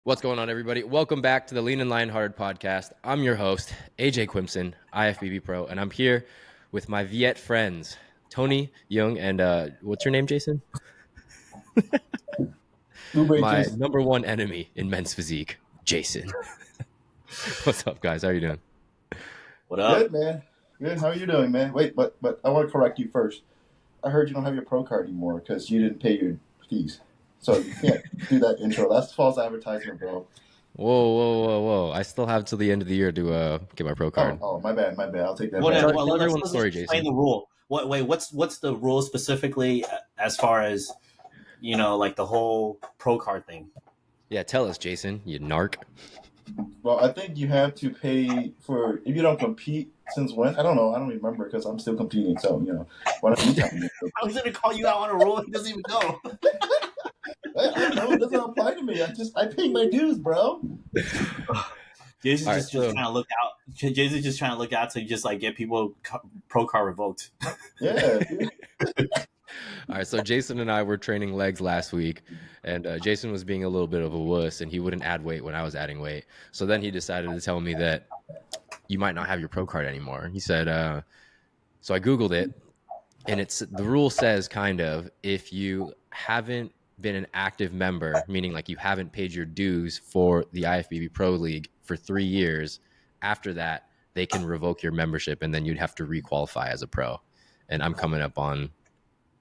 What's going on, everybody? Welcome back to the Lean and Lionhearted podcast. I'm your host, AJ Quimson, IFBB Pro, and I'm here with my Viet friends, Tony, Young, and what's your name, Jason? My number one enemy in men's physique, Jason. What's up, guys? How are you doing? What up? Good, man. Good. How are you doing, man? Wait, but I want to correct you first. I heard you don't have your pro card anymore because you didn't pay your fees. So you can't do that intro. That's false advertisement, bro. Whoa. I still have till the end of the year to get my pro card. Oh, my bad. I'll take that back. Let's explain the rule. What's the rule specifically as far as, like the whole pro card thing? Yeah, tell us, Jason, you narc. Well, I think you have to pay for, if you don't compete, since when? I don't know. I don't remember because I'm still competing. So, why don't you tell me? I was going to call you out on a rule. He doesn't even know. I don't know. It doesn't apply to me. I pay my dues, bro. Jason's just trying to look out. Jason's just trying to look out to just like get people pro card revoked. Yeah. All right, so Jason and I were training legs last week, and Jason was being a little bit of a wuss, and he wouldn't add weight when I was adding weight. So then he decided to tell me that you might not have your pro card anymore. He said, so I Googled it, and the rule says kind of, if you haven't been an active member, meaning like you haven't paid your dues for the IFBB Pro League for 3 years, after that, they can revoke your membership, and then you'd have to requalify as a pro. And I'm coming up on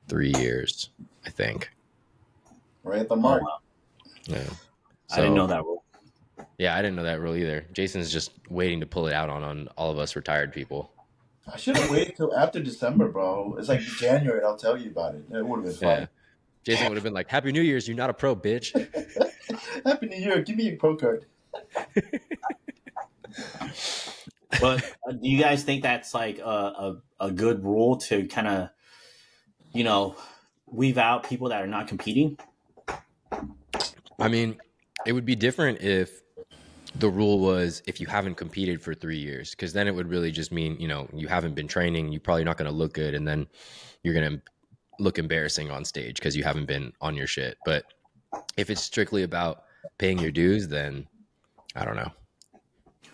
3 years, I think. Right at the mark. Oh, wow. Yeah. I didn't know that rule. Yeah, I didn't know that rule either. Jason's just waiting to pull it out on all of us retired people. I should have waited till after December, bro. It's like January. I'll tell you about it. It would have been fun. Yeah. Jason would have been like, "Happy New Year's, you're not a pro, bitch." Happy New Year. Give me your pro card. But do you guys think that's like a good rule to kind of, weave out people that are not competing? I mean, it would be different if the rule was if you haven't competed for 3 years, because then it would really just mean, you haven't been training, you're probably not going to look good, and then you're going to look embarrassing on stage because you haven't been on your shit. But if it's strictly about paying your dues, then I don't know.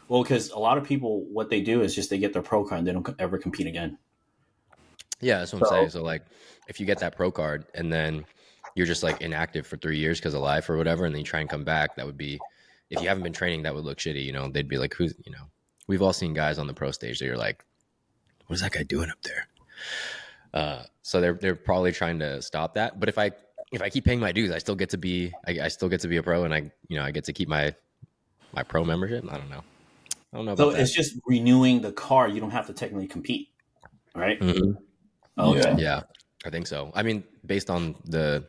Well, because a lot of people, what they do is just they get their pro card and they don't ever compete again. Yeah, that's what I'm saying. So like, if you get that pro card and then you're just like inactive for 3 years because of life or whatever, and then you try and come back, that would be, if you haven't been training, that would look shitty. They'd be like, we've all seen guys on the pro stage that you're like, what is that guy doing up there? So they're probably trying to stop that. But if I keep paying my dues, I still get to be a pro, and I get to keep my pro membership. I don't know So it's just renewing the card. You don't have to technically compete, right? Mm-hmm. Oh, okay. Yeah, I think so. I mean, based on the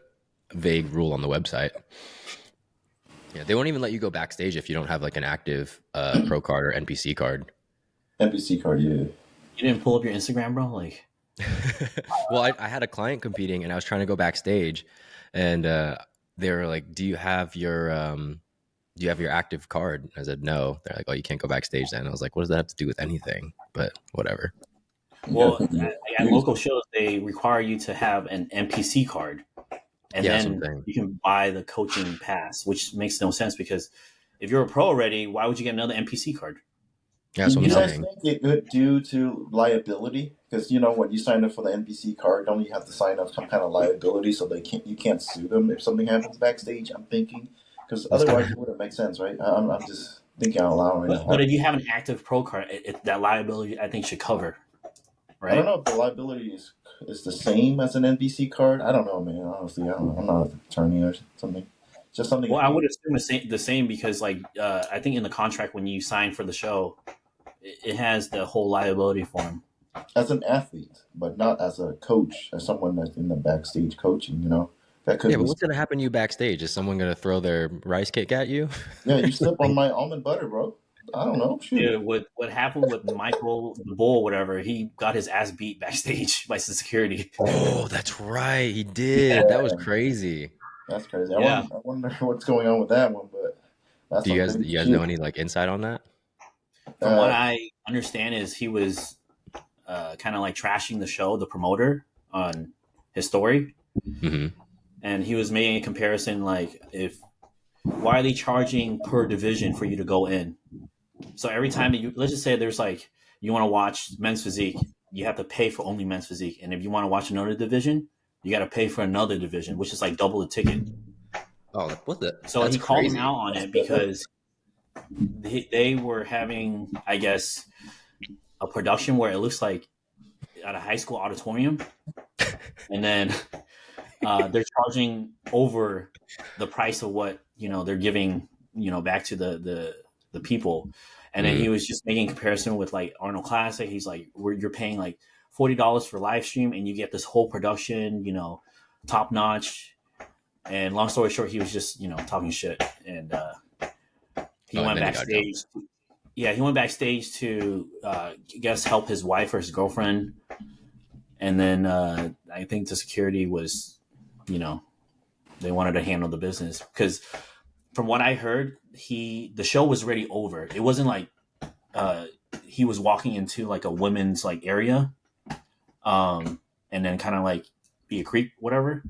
vague rule on the website. Yeah, they won't even let you go backstage if you don't have like an active pro card or NPC card. NPC card, yeah. You didn't pull up your Instagram, bro? Like, well, I had a client competing, and I was trying to go backstage, and they were like, "Do you have your active card?" I said, "No." They're like, "Oh, you can't go backstage then." I was like, "What does that have to do with anything?" But whatever. Well, at local shows, they require you to have an NPC card, and then you can buy the coaching pass, which makes no sense because if you're a pro already, why would you get another NPC card? Yeah, that's what I'm saying. You guys think it could due to liability? Because when you sign up for the NPC card, don't you have to sign up some kind of liability so you can't sue them if something happens backstage? I'm thinking because otherwise it wouldn't make sense, right? I'm just thinking out loud right now. But if you have an active pro card, that liability I think should cover. Right? I don't know if the liability is the same as an NPC card. I don't know, man. Honestly, I'm not an attorney or something. Just something. Well, I would assume the same because, like, I think in the contract when you sign for the show, it has the whole liability form. As an athlete, but not as a coach, as someone that's in the backstage coaching. That could. Yeah, but what's gonna happen to you backstage? Is someone gonna throw their rice cake at you? Yeah, you slip on my almond butter, bro. I don't know. Shoot. Yeah, what happened with Michael the Bull, whatever? He got his ass beat backstage by security. Oh, that's right, he did. Yeah. That was crazy. That's crazy. I wonder what's going on with that one. But that's do you guys know any like insight on that? From what I understand, is he was kind of like trashing the show, the promoter, on his story, mm-hmm. and he was making a comparison like if why are they charging per division for you to go in? So every time that let's just say there's like, you want to watch men's physique, you have to pay for only men's physique. And if you want to watch another division, you got to pay for another division, which is like double the ticket. Oh, what the? So he called them out on it because they were having, I guess, a production where it looks like at a high school auditorium. And then they're charging over the price of what, they're giving, back to the people. And then he was just making comparison with like Arnold Classic. He's like, you're paying like $40 for live stream and you get this whole production, top notch. And long story short, he was just, talking shit. And he went backstage. He went backstage to, I guess, help his wife or his girlfriend. And then I think the security was, they wanted to handle the business because from what I heard, the show was already over. It wasn't like he was walking into like a women's like area, and then kind of like be a creep, whatever.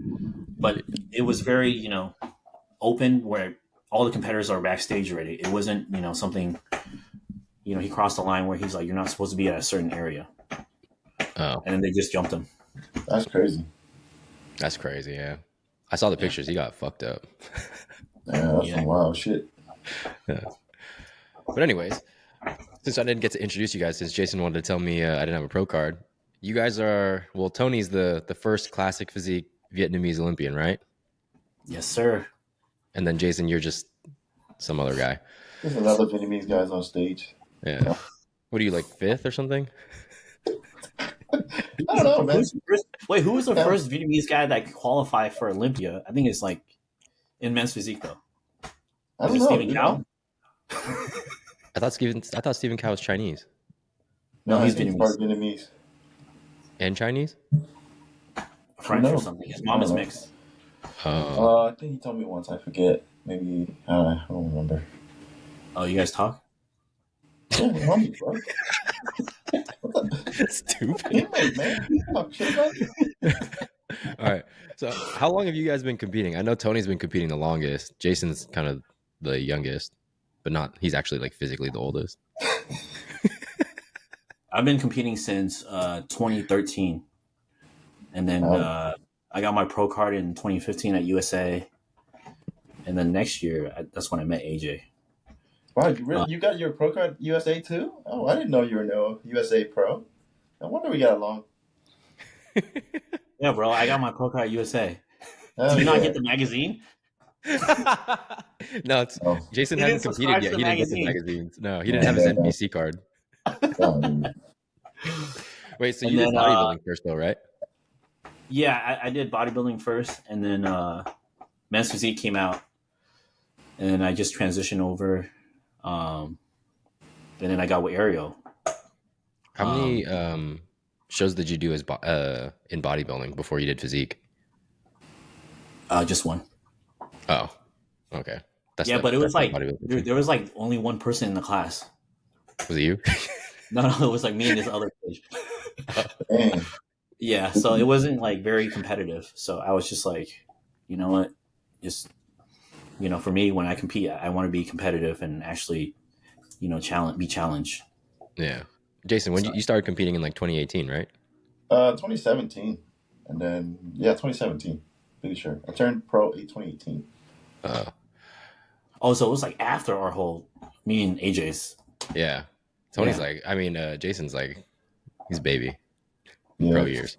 But it was very, open where all the competitors are backstage already. It wasn't, something, he crossed the line where he's like, you're not supposed to be at a certain area. Oh. And then they just jumped him. That's crazy. That's crazy, yeah. I saw the pictures. He got fucked up. Yeah, that's some wild shit. Yeah. But anyways, since I didn't get to introduce you guys, since Jason wanted to tell me I didn't have a pro card, you guys are, well, Tony's the first classic physique Vietnamese Olympian, right? Yes, sir. And then Jason, you're just some other guy. There's another Vietnamese guys on stage. Yeah. What are you, like, fifth or something? I don't know, man. Who was the first Vietnamese guy that qualified for Olympia? I think it's like in men's physique though. I don't know. Stephen Cow? I thought Stephen Cow was Chinese. No, he's Vietnamese. And Chinese? French or something. His mom is mixed. I think he told me once. I forget. Maybe I don't remember. Oh, you guys talk? Yeah, we're homies, bro. Stupid. Man. Talk shit about you. All right. So how long have you guys been competing? I know Tony's been competing the longest. Jason's kind of the youngest, but he's actually like physically the oldest. I've been competing since 2013. And then I got my pro card in 2015 at USA. And then next year, that's when I met AJ. Wow, you got your pro card USA too? Oh, I didn't know you were no USA pro. No wonder we got along. Yeah, bro, I got my pro card USA. Oh, Did you not get the magazine? No, Jason hadn't competed yet. He didn't get the magazines. No, he didn't have his NPC card. Wait, so you did bodybuilding first though, right? Yeah, I did bodybuilding first, and then men's physique came out, and then I just transitioned over, and then I got with Ariel. How many shows did you do as in bodybuilding before you did physique? Just one. Oh, okay. But it was like there was like only one person in the class. Was it you? No, it was like me and this other kid. Yeah, so it wasn't like very competitive. So I was just like, you know what, just for me, when I compete, I want to be competitive and actually, be challenged. Yeah, Jason, when you started competing in like 2018, right? 2017, and then 2017. Pretty sure I turned pro in 2018. So it was like after our whole me and AJ's. Yeah, Tony's Jason's like he's baby. Yeah. Pro years.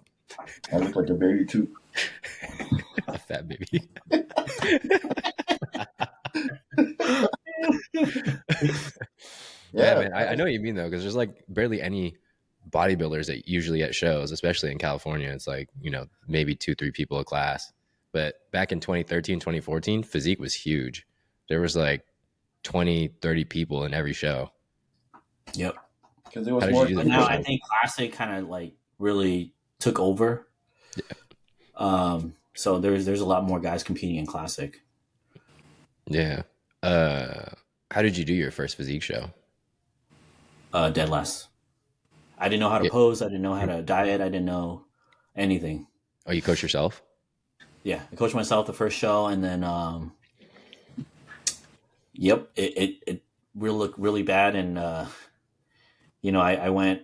I look like a baby too. A fat baby. Yeah, man. I know what you mean though, because there's like barely any bodybuilders that usually at shows, especially in California. It's like, maybe 2-3 people a class. But back in 2013, 2014, physique was huge. There was like 20-30 people in every show. Yep. Because it was more. Now I think classic kind of like really took over. Yeah. So there's a lot more guys competing in classic. Yeah. How did you do your first physique show? Dead last. I didn't know how to pose. I didn't know how to diet. I didn't know anything. Oh, you coach yourself? Yeah, I coached myself the first show, and then Yep, it will look really bad, and I went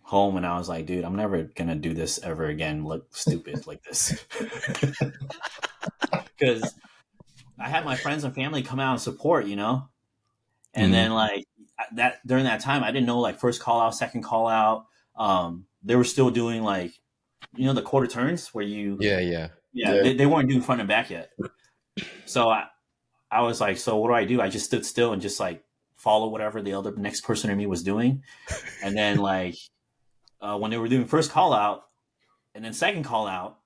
home and I was like, dude, I'm never gonna do this ever again. Look stupid like this, because I had my friends and family come out and support, and then like that during that time, I didn't know like first call out, second call out. They were still doing like the quarter turns where you Yeah. they weren't doing front and back yet. So I was like, so what do? I just stood still and just like follow whatever the other next person in me was doing, and then like when they were doing first call out and then second call out,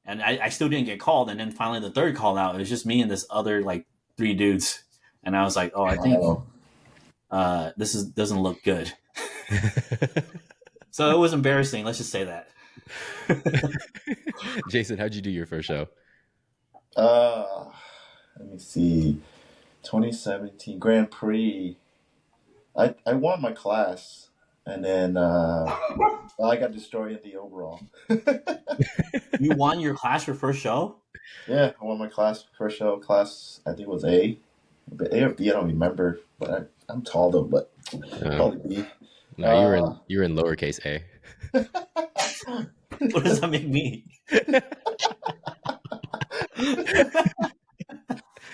and I still didn't get called, and then finally the third call out, it was just me and this other like 3 dudes, and I was like, oh, I think this doesn't look good. So it was embarrassing. Let's just say that. Jason, how'd you do your first show? Let me see. 2017 Grand Prix. I won my class, and then I got destroyed in the overall. You won your class your first show? Yeah, I won my class first show. Class I think it was A, A or B. I don't remember, but I'm tall though. But probably B. No, you were in lowercase a. What does that make me? Do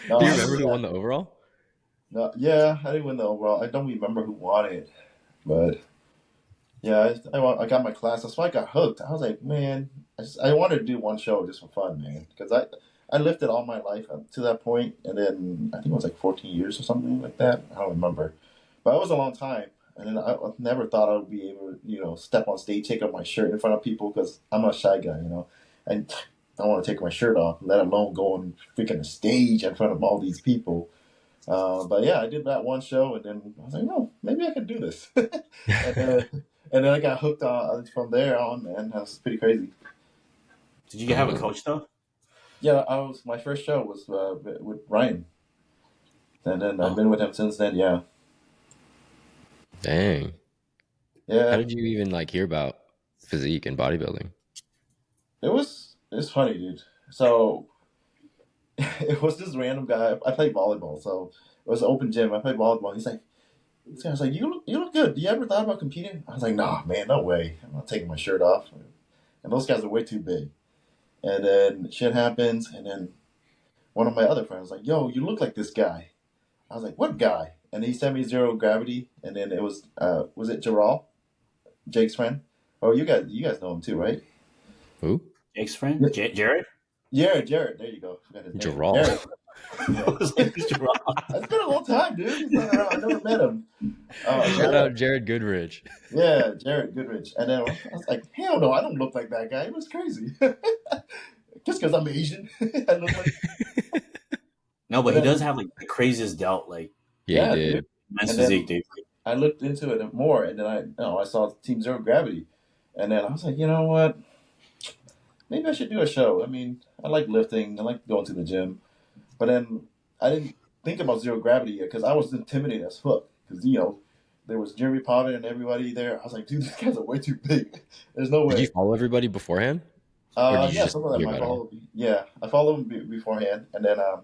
you remember who won the overall? No, yeah, I didn't win the overall. I don't remember who won it, but yeah, I got my class. That's why I got hooked. I was like, man, I wanted to do one show just for fun, man, because I lifted all my life up to that point, and then I think it was like 14 years or something like that. I don't remember, but it was a long time. And then I never thought I would be able to, step on stage, take off my shirt in front of people because I'm a shy guy, and I don't want to take my shirt off, let alone go on freaking a stage in front of all these people. But yeah, I did that one show, and then I was like, no, maybe I can do this. and then I got hooked on from there on, man. That was pretty crazy. Did you have a coach though? Yeah, my first show was with Ryan, and then I've been with him since then. Yeah. Dang. Yeah. How did you even hear about physique and bodybuilding? It's funny, dude. So it was this random guy. I played volleyball, so it was an open gym. I played volleyball. I was like, you look good. Do you ever thought about competing? I was like, nah, man, no way. I'm not taking my shirt off. And those guys are way too big. And then shit happens, and then one of my other friends was like, yo, you look like this guy. I was like, what guy? And he sent me Zero Gravity, and then it was it Gerald, Jake's friend? Oh, you guys know him too, right? Who? Jake's friend? Jared? Yeah, Jared. There you go. Gerald. Yeah. It's been a long time, dude. He's not around. I never met him. Shout out Jared Goodrich. Yeah, Jared Goodrich. And then I was like, hell no, I don't look like that guy. It was crazy. Just because I'm Asian. I look like... No, but he does have the craziest delt. Yeah, he did. Immense physique, dude. I looked into it more, and then I saw Team Zero Gravity, and then I was like, you know what? Maybe I should do a show. I mean, I like lifting. I like going to the gym. But then I didn't think about Zero Gravity yet because I was intimidated as fuck. Because, there was Jeremy Potter and everybody there. I was like, dude, these guys are way too big. There's no way. Did you follow everybody beforehand? Yeah, some of them I followed. Yeah, I followed them beforehand. And then I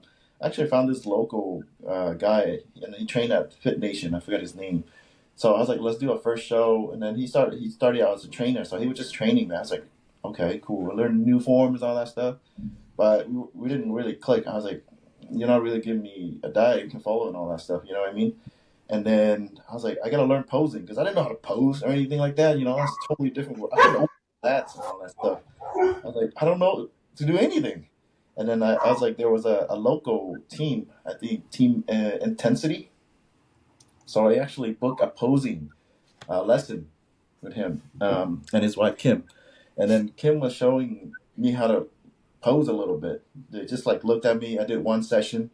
actually found this local guy, and he trained at Fit Nation. I forgot his name. So I was like, let's do a first show. And then he started out as a trainer. So he was just training me. I was like, okay, cool. I learned new forms, all that stuff. But we didn't really click. I was like, you're not really giving me a diet you can follow and all that stuff. You know what I mean? And then I was like, I got to learn posing because I didn't know how to pose or anything like that. That's totally different. I didn't know that and all that stuff. I was like, I don't know to do anything. And then I was like, there was a local team, I think Team Intensity. So I actually booked a posing lesson with him and his wife, Kim. And then Kim was showing me how to pose a little bit. They just looked at me. I did one session.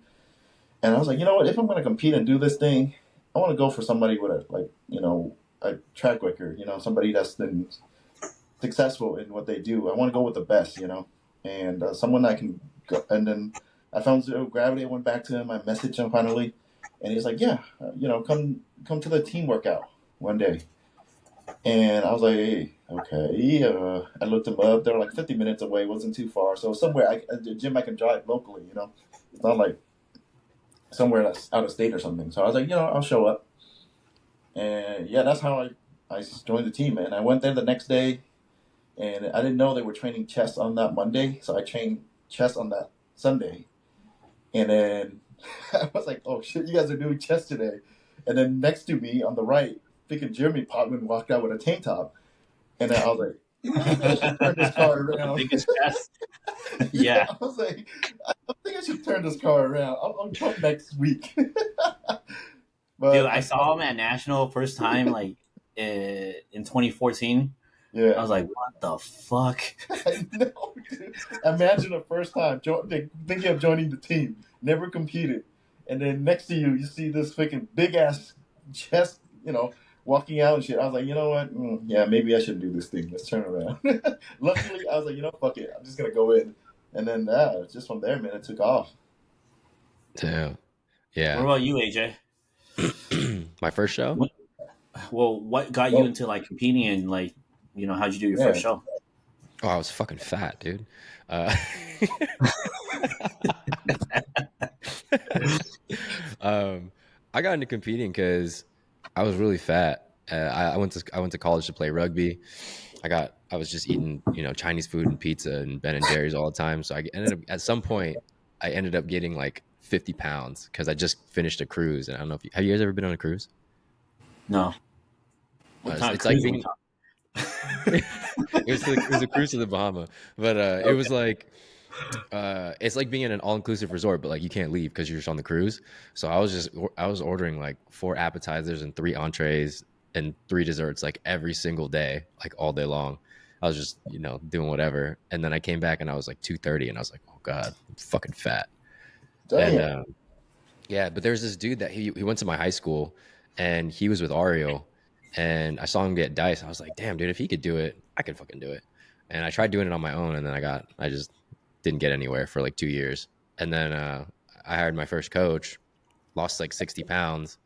And I was like, you know what? If I'm going to compete and do this thing, I want to go for somebody with a track record, somebody that's been successful in what they do. I want to go with the best, and someone I can go. And then I found Zero Gravity. I went back to him. I messaged him finally. And he's like, yeah, come to the team workout one day. And I was like, hey, okay. I looked them up. They were 50 minutes away. It wasn't too far. So somewhere, a gym I can drive locally, It's not like somewhere that's out of state or something. So I was like, I'll show up. And yeah, that's how I joined the team, man. I went there the next day, and I didn't know they were training chest on that Monday, so I trained chest on that Sunday. And then I was like, oh shit, you guys are doing chest today. And then next to me on the right, freaking Jeremy Potman walked out with a tank top. And then I was like, I should turn this car around. Biggest chest. Yeah. I was like, I think I should turn this car around. I'll come next week. But dude, I saw him at National first time like in 2014. Yeah. I was like, what the fuck? I know, dude. Imagine the first time thinking of joining the team, never competed. And then next to you see this freaking big ass chest, walking out and shit. I was like, you know what? Yeah, maybe I shouldn't do this thing. Let's turn around. Luckily, I was like, fuck it. I'm just going to go in. And then, just from there, man, it took off. Damn. Yeah. What about you, AJ? My first show? What got you into like competing and like, how'd you do your first show? Oh, I was fucking fat, dude. I got into competing because I was really fat. I went to college to play rugby. I was just eating, Chinese food and pizza and Ben and Jerry's all the time. So I ended up at some point, I ended up getting like 50 pounds because I just finished a cruise. And I don't know have you guys ever been on a cruise? No. It's like being. it was a cruise to the Bahama, but it was like it's like being in an all-inclusive resort, but like you can't leave because you're just on the cruise. So I was ordering like 4 appetizers and 3 entrees and 3 desserts like every single day, like all day long. I was just doing whatever, and then I came back and I was like 230, and I was like, oh god, I'm fucking fat. Damn. And yeah, but there's this dude that he went to my high school, and he was with Ariel. And I saw him get dice. I was like, damn, dude, if he could do it, I could fucking do it. And I tried doing it on my own, and then I just didn't get anywhere for like 2 years. And then I hired my first coach, lost like 60 pounds.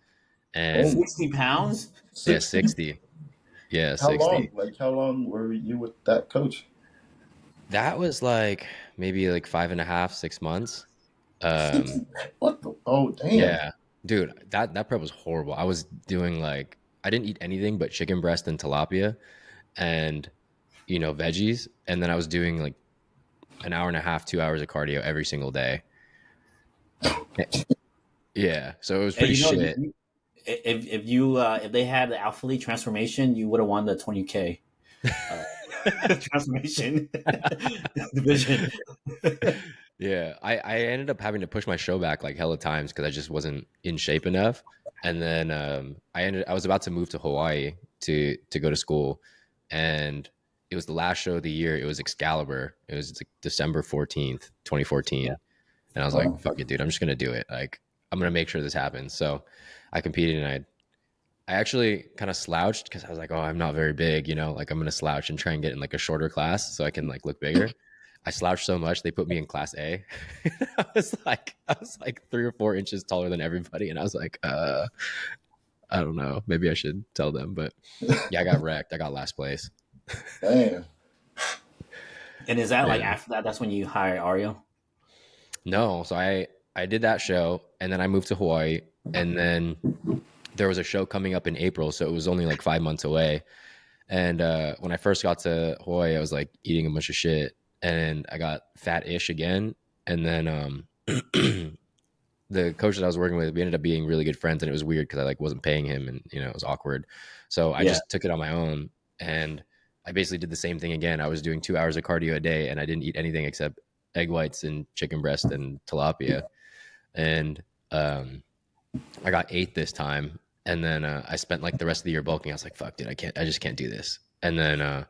And 60 pounds? Yeah, 60. Yeah, how 60. Long? Like, how long were you with that coach? That was like maybe like 5.5, 6 months. What the? Oh, damn. Yeah, dude, that prep was horrible. I was doing like, I didn't eat anything but chicken breast and tilapia and, veggies. And then I was doing like an hour and a half, 2 hours of cardio every single day. Yeah. So it was pretty shit. If they had the Alpha League transformation, you would have won the 20K transformation division. Yeah. I ended up having to push my show back like hella times because I just wasn't in shape enough. And then I was about to move to Hawaii to go to school, and it was the last show of the year. It was Excalibur. It was like December 14th, 2014. Yeah. And I was like, fuck it, dude. I'm just going to do it. Like, I'm going to make sure this happens. So I competed, and I actually kind of slouched because I was like, oh, I'm not very big, like I'm going to slouch and try and get in like a shorter class so I can like look bigger. I slouched so much they put me in class A. I was like 3 or 4 inches taller than everybody, and I was like, I don't know, maybe I should tell them, but yeah, I got wrecked. I got last place. Damn. And is that like after that? That's when you hired Ariel? No, so I did that show, and then I moved to Hawaii, and then there was a show coming up in April, so it was only like 5 months away. And when I first got to Hawaii, I was like eating a bunch of shit. And I got fat-ish again. And then the coach that I was working with, we ended up being really good friends. And it was weird because I like wasn't paying him, and it was awkward. So I just took it on my own, and I basically did the same thing again. I was doing 2 hours of cardio a day, and I didn't eat anything except egg whites and chicken breast and tilapia. And I got 8th this time. And then I spent like the rest of the year bulking. I was like, fuck, dude, I just can't do this. And then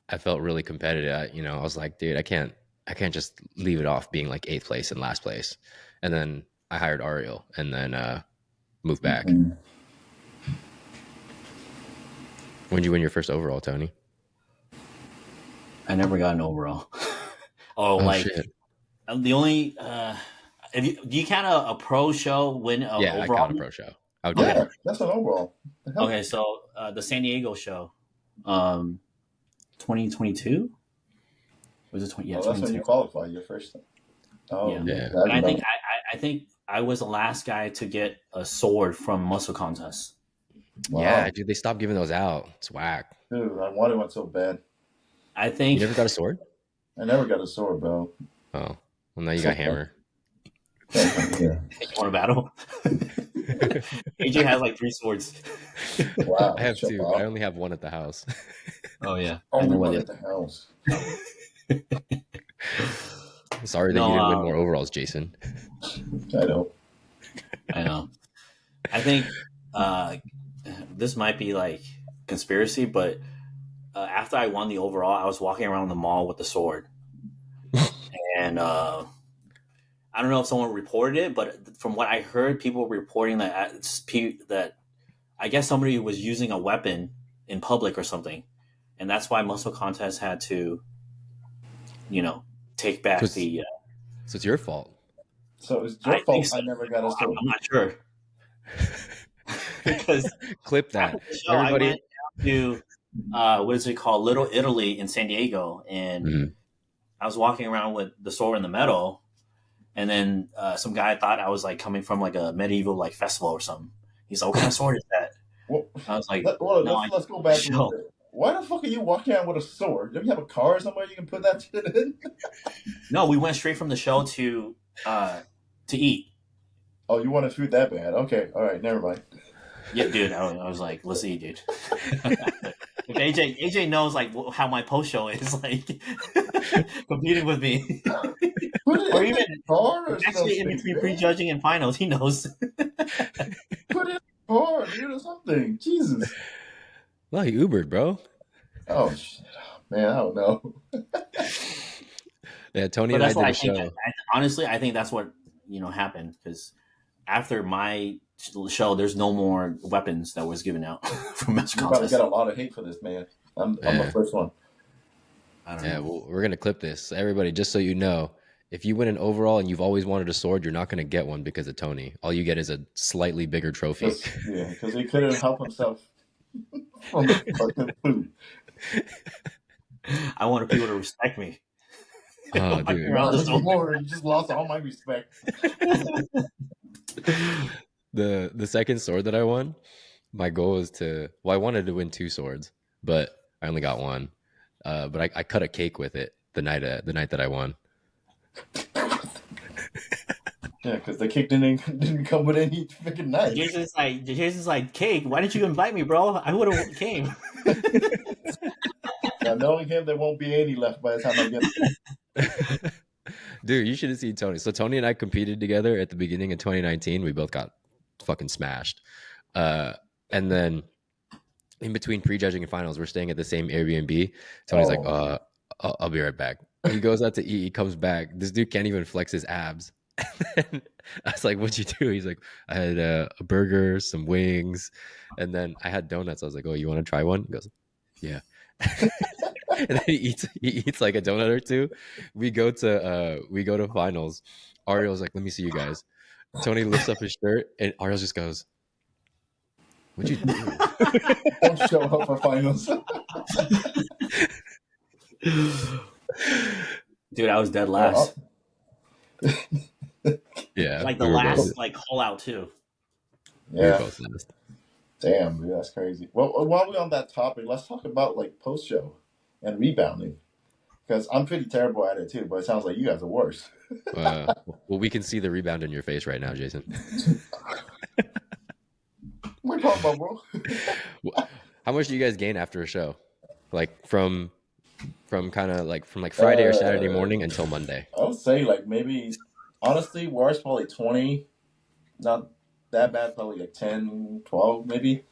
I felt really competitive. I was like, dude, I can't just leave it off being like 8th place and last place. And then I hired Ariel, and then moved back. Mm-hmm. When did you win your first overall, Tony? I never got an overall. Like shit. The only do you count a pro show win an overall? I count a pro show. That's an overall. Okay, so the San Diego show, 2022. Was it 20? Yeah, that's when you qualified your first time. Oh, yeah. And I think I was the last guy to get a sword from muscle contests. Wow. Yeah, dude, they stopped giving those out. It's whack. Dude, I wanted one so bad. I think You never got a sword? I never got a sword, bro. Oh, well, now you got hammer. Yeah. you want to battle? AJ has like 3 swords. Wow. I have shut 2, up. but I only have 1 at the house. Oh yeah. Only one at the house. Sorry that you didn't win more overalls, Jason. I know. I think this might be like conspiracy, but after I won the overall, I was walking around the mall with the sword, and I don't know if someone reported it, but from what I heard, people were reporting that I guess somebody was using a weapon in public or something, and that's why muscle contest had to, take back the. So it's your fault. So it's your fault so. I never got a sword. I'm not sure. Because clip that. After the show, everybody. I went to what is it called, Little Italy in San Diego, and I was walking around with the sword and the medal, and then some guy thought I was like coming from like a medieval like festival or something. He's like, "What kind of sword is that?" Well, I was like, let's go back a little bit. Why the fuck are you walking out with a sword? Do you have a car somewhere you can put that shit in? No, we went straight from the show to eat. Oh, you wanted food that bad? Okay, all right, never mind. Yeah, dude, I was like, let's eat, dude. If AJ knows like how my post show is like competing with me, or even actually in between prejudging and finals, he knows. Put it in a car, dude, or something. Jesus. Well, he Ubered, bro. Oh shit, man, I don't know. Yeah, Tony and I did a show. Honestly, I think that's what happened, because after my show, there's no more weapons that was given out from match contest. You probably got a lot of hate for this, man. I'm the first one. I don't know. Well, we're gonna clip this. Everybody, just so you know, if you win an overall and you've always wanted a sword, you're not gonna get one because of Tony. All you get is a slightly bigger trophy. Because he couldn't help himself from the fucking food. I wanted people to respect me. Oh, dude. You just lost all my respect. The second sword that I won, my goal was I wanted to win 2 swords, but I only got 1. But I cut a cake with it the night that I won. Yeah, because the cake didn't come with any freaking knife. Jason's like, cake? Why didn't you invite me, bro? I would have came. Now, knowing him, there won't be any left by the time I get there. Dude, you should have seen Tony. So Tony and I competed together at the beginning of 2019. We both got fucking smashed. And then in between prejudging and finals, we're staying at the same Airbnb. Tony's like, I'll be right back. He goes out to eat. He comes back. This dude can't even flex his abs. And I was like, what'd you do? He's like, I had a burger, some wings, and then I had donuts. I was like, oh, you want to try one? He goes, yeah. And then he eats like a donut or 2. We go to finals. Ariel's like, let me see you guys. Tony lifts up his shirt and Ariel just goes, what'd you do? Don't show up for finals. Dude, I was dead last. Yeah. Like the last call out too. Yeah. We were both last. Damn, dude, that's crazy. Well, while we're on that topic, let's talk about like post show and rebounding, because I'm pretty terrible at it too. But it sounds like you guys are worse. Well, we can see the rebound in your face right now, Jason. What are you talking about, bro? How much do you guys gain after a show? Like from Friday or Saturday morning until Monday? I would say like maybe, honestly, worse probably 20. Not that bad, probably like 10, 12 maybe.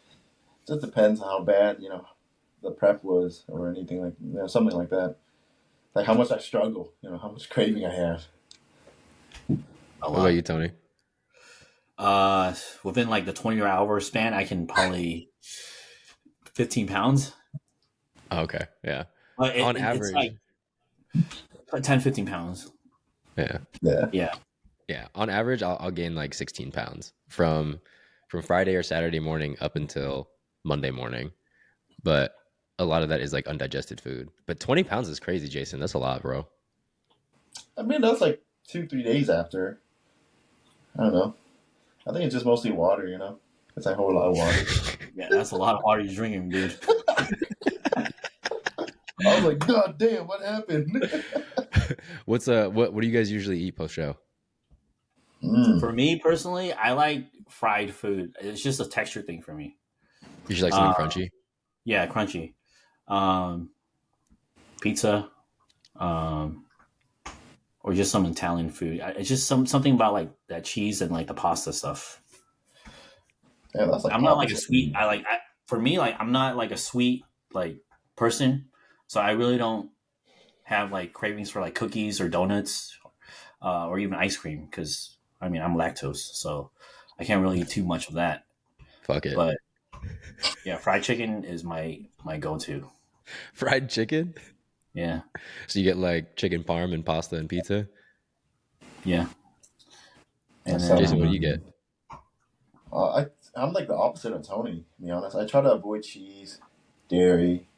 Just depends how bad, the prep was or anything like something like that. Like how much I struggle, how much craving I have. What about you, Tony? Within like the 24-hour span, I can probably 15 pounds. Oh, okay, yeah. On average, it's like 10, 15 pounds. Yeah. On average, I'll gain like 16 pounds from Friday or Saturday morning up until Monday morning. But a lot of that is like undigested food. But 20 pounds is crazy, Jason. That's a lot, bro. I mean, that's like 2-3 days after. I don't know. I think it's just mostly water, you know? It's a whole lot of water. Yeah, that's a lot of water you're drinking, dude. I was like, God damn, what happened? What do you guys usually eat post show? For me personally, I like fried food. It's just a texture thing for me. You should like something crunchy. Yeah, crunchy. Pizza, or just some Italian food. It's just something about like that cheese and like the pasta stuff. Yeah, that's like I'm not like a sweet. For me, like I'm not like a sweet like person, so I really don't have like cravings for like cookies or donuts, or even ice cream because I mean I'm lactose, so I can't really eat too much of that. Fuck it. But yeah, fried chicken is my go-to. Fried chicken? Yeah. So you get like chicken parm and pasta and pizza? Yeah. And then, Jason, what do you get? I'm like the opposite of Tony, to be honest. I try to avoid cheese, dairy.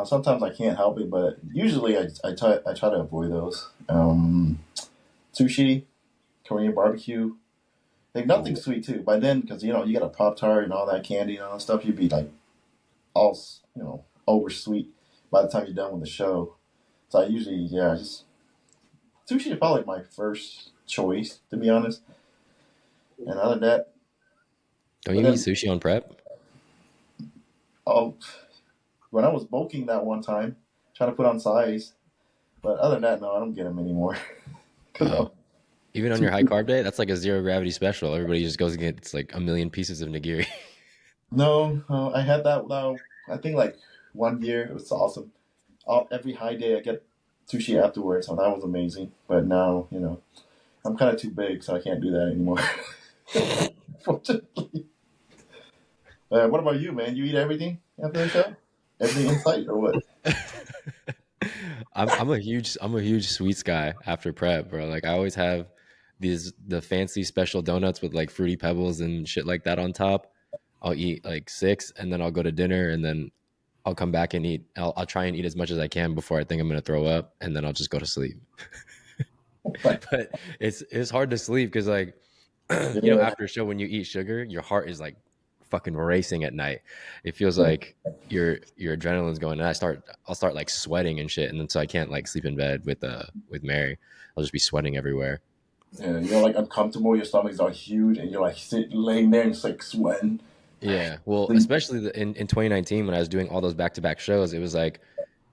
Sometimes I can't help it, but usually I try to avoid those. Sushi, Korean barbecue, like nothing sweet too. By then, because you know you got a Pop-Tart and all that candy and all that stuff, you'd be like all over sweet by the time you're done with the show. So I usually just sushi is probably my first choice, to be honest. And other than that, don't you eat sushi on prep? Oh, when I was bulking that one time, trying to put on size. But other than that, no, I don't get them anymore. Even on your high carb day, that's like a zero gravity special. Everybody just goes and gets like a million pieces of nigiri. No, I had that now. I think like 1 year. It was awesome. Every high day, I get sushi afterwards, so that was amazing. But now, I'm kind of too big, so I can't do that anymore. Fortunately. What about you, man? You eat everything after the show? Everything in sight, or what? I'm a huge sweets guy after prep, bro. Like I always have the fancy special donuts with like fruity pebbles and shit like that on top. I'll eat like 6 and then I'll go to dinner and then I'll come back and eat. I'll try and eat as much as I can before I think I'm gonna throw up, and then I'll just go to sleep. But it's hard to sleep because like after a show when you eat sugar, your heart is like fucking racing at night. It feels like your adrenaline's going, and I'll start like sweating and shit, and then so I can't like sleep in bed with Mary. I'll just be sweating everywhere. Yeah, you're like uncomfortable. Your stomach's all huge, and you're like laying there and just like sweating. Yeah, well, especially in 2019 when I was doing all those back-to-back shows, it was like,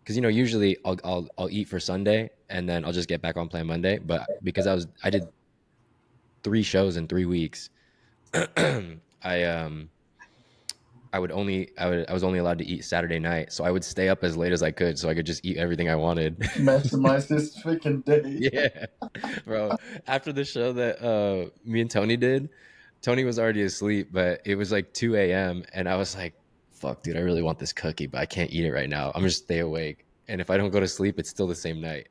because usually I'll eat for Sunday and then I'll just get back on plan Monday. But because I did 3 shows in 3 weeks, I was only allowed to eat Saturday night, so I would stay up as late as I could so I could just eat everything I wanted. Maximize this freaking day. Yeah, bro. After the show that me and Tony did, Tony was already asleep, but it was like 2 a.m. and I was like, fuck, dude, I really want this cookie, but I can't eat it right now. I'm just stay awake. And if I don't go to sleep, it's still the same night.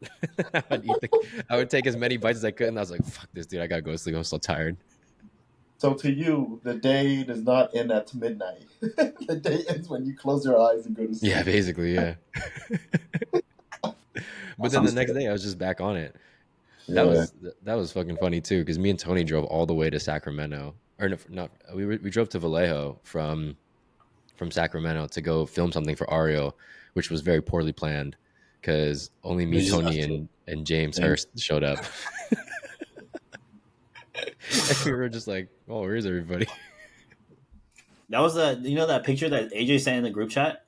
I would take as many bites as I could, and I was like, fuck this, dude, I gotta go to sleep. I'm so tired. So to you, the day does not end at midnight. The day ends when you close your eyes and go to sleep. Yeah, basically, yeah. But then the next day, I was just back on it. That was fucking funny too, because me and Tony drove all the way to Sacramento, or not. We drove to Vallejo from Sacramento to go film something for Ario, which was very poorly planned, because only me, Tony, and James Hurst showed up. And we were just like, "Oh, where is everybody?" That was that picture that AJ sent in the group chat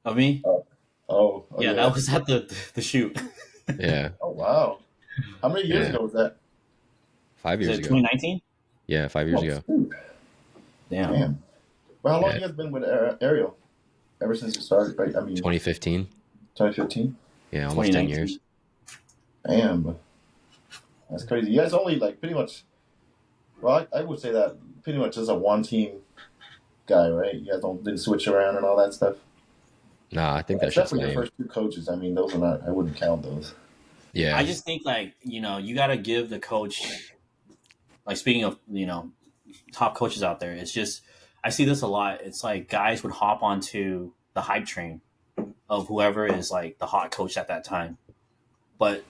of me. Yeah, that was at the shoot. Yeah. Oh wow! How many years ago was that? 5 years ago. 2019. Yeah, 5 years ago. Damn. Well, how long have you guys been with Ariel? Ever since you started, right? I mean, 2015. 2015. Yeah, almost 10 years. Damn. That's crazy. You guys only like pretty much. Well, I would say that pretty much as a one team guy, right? You guys didn't switch around and all that stuff. Nah, I think that's except for your first 2 coaches. I mean, those are not. I wouldn't count those. Yeah, I just think like you got to give the coach. Like speaking of top coaches out there, it's just I see this a lot. It's like guys would hop onto the hype train of whoever is like the hot coach at that time, but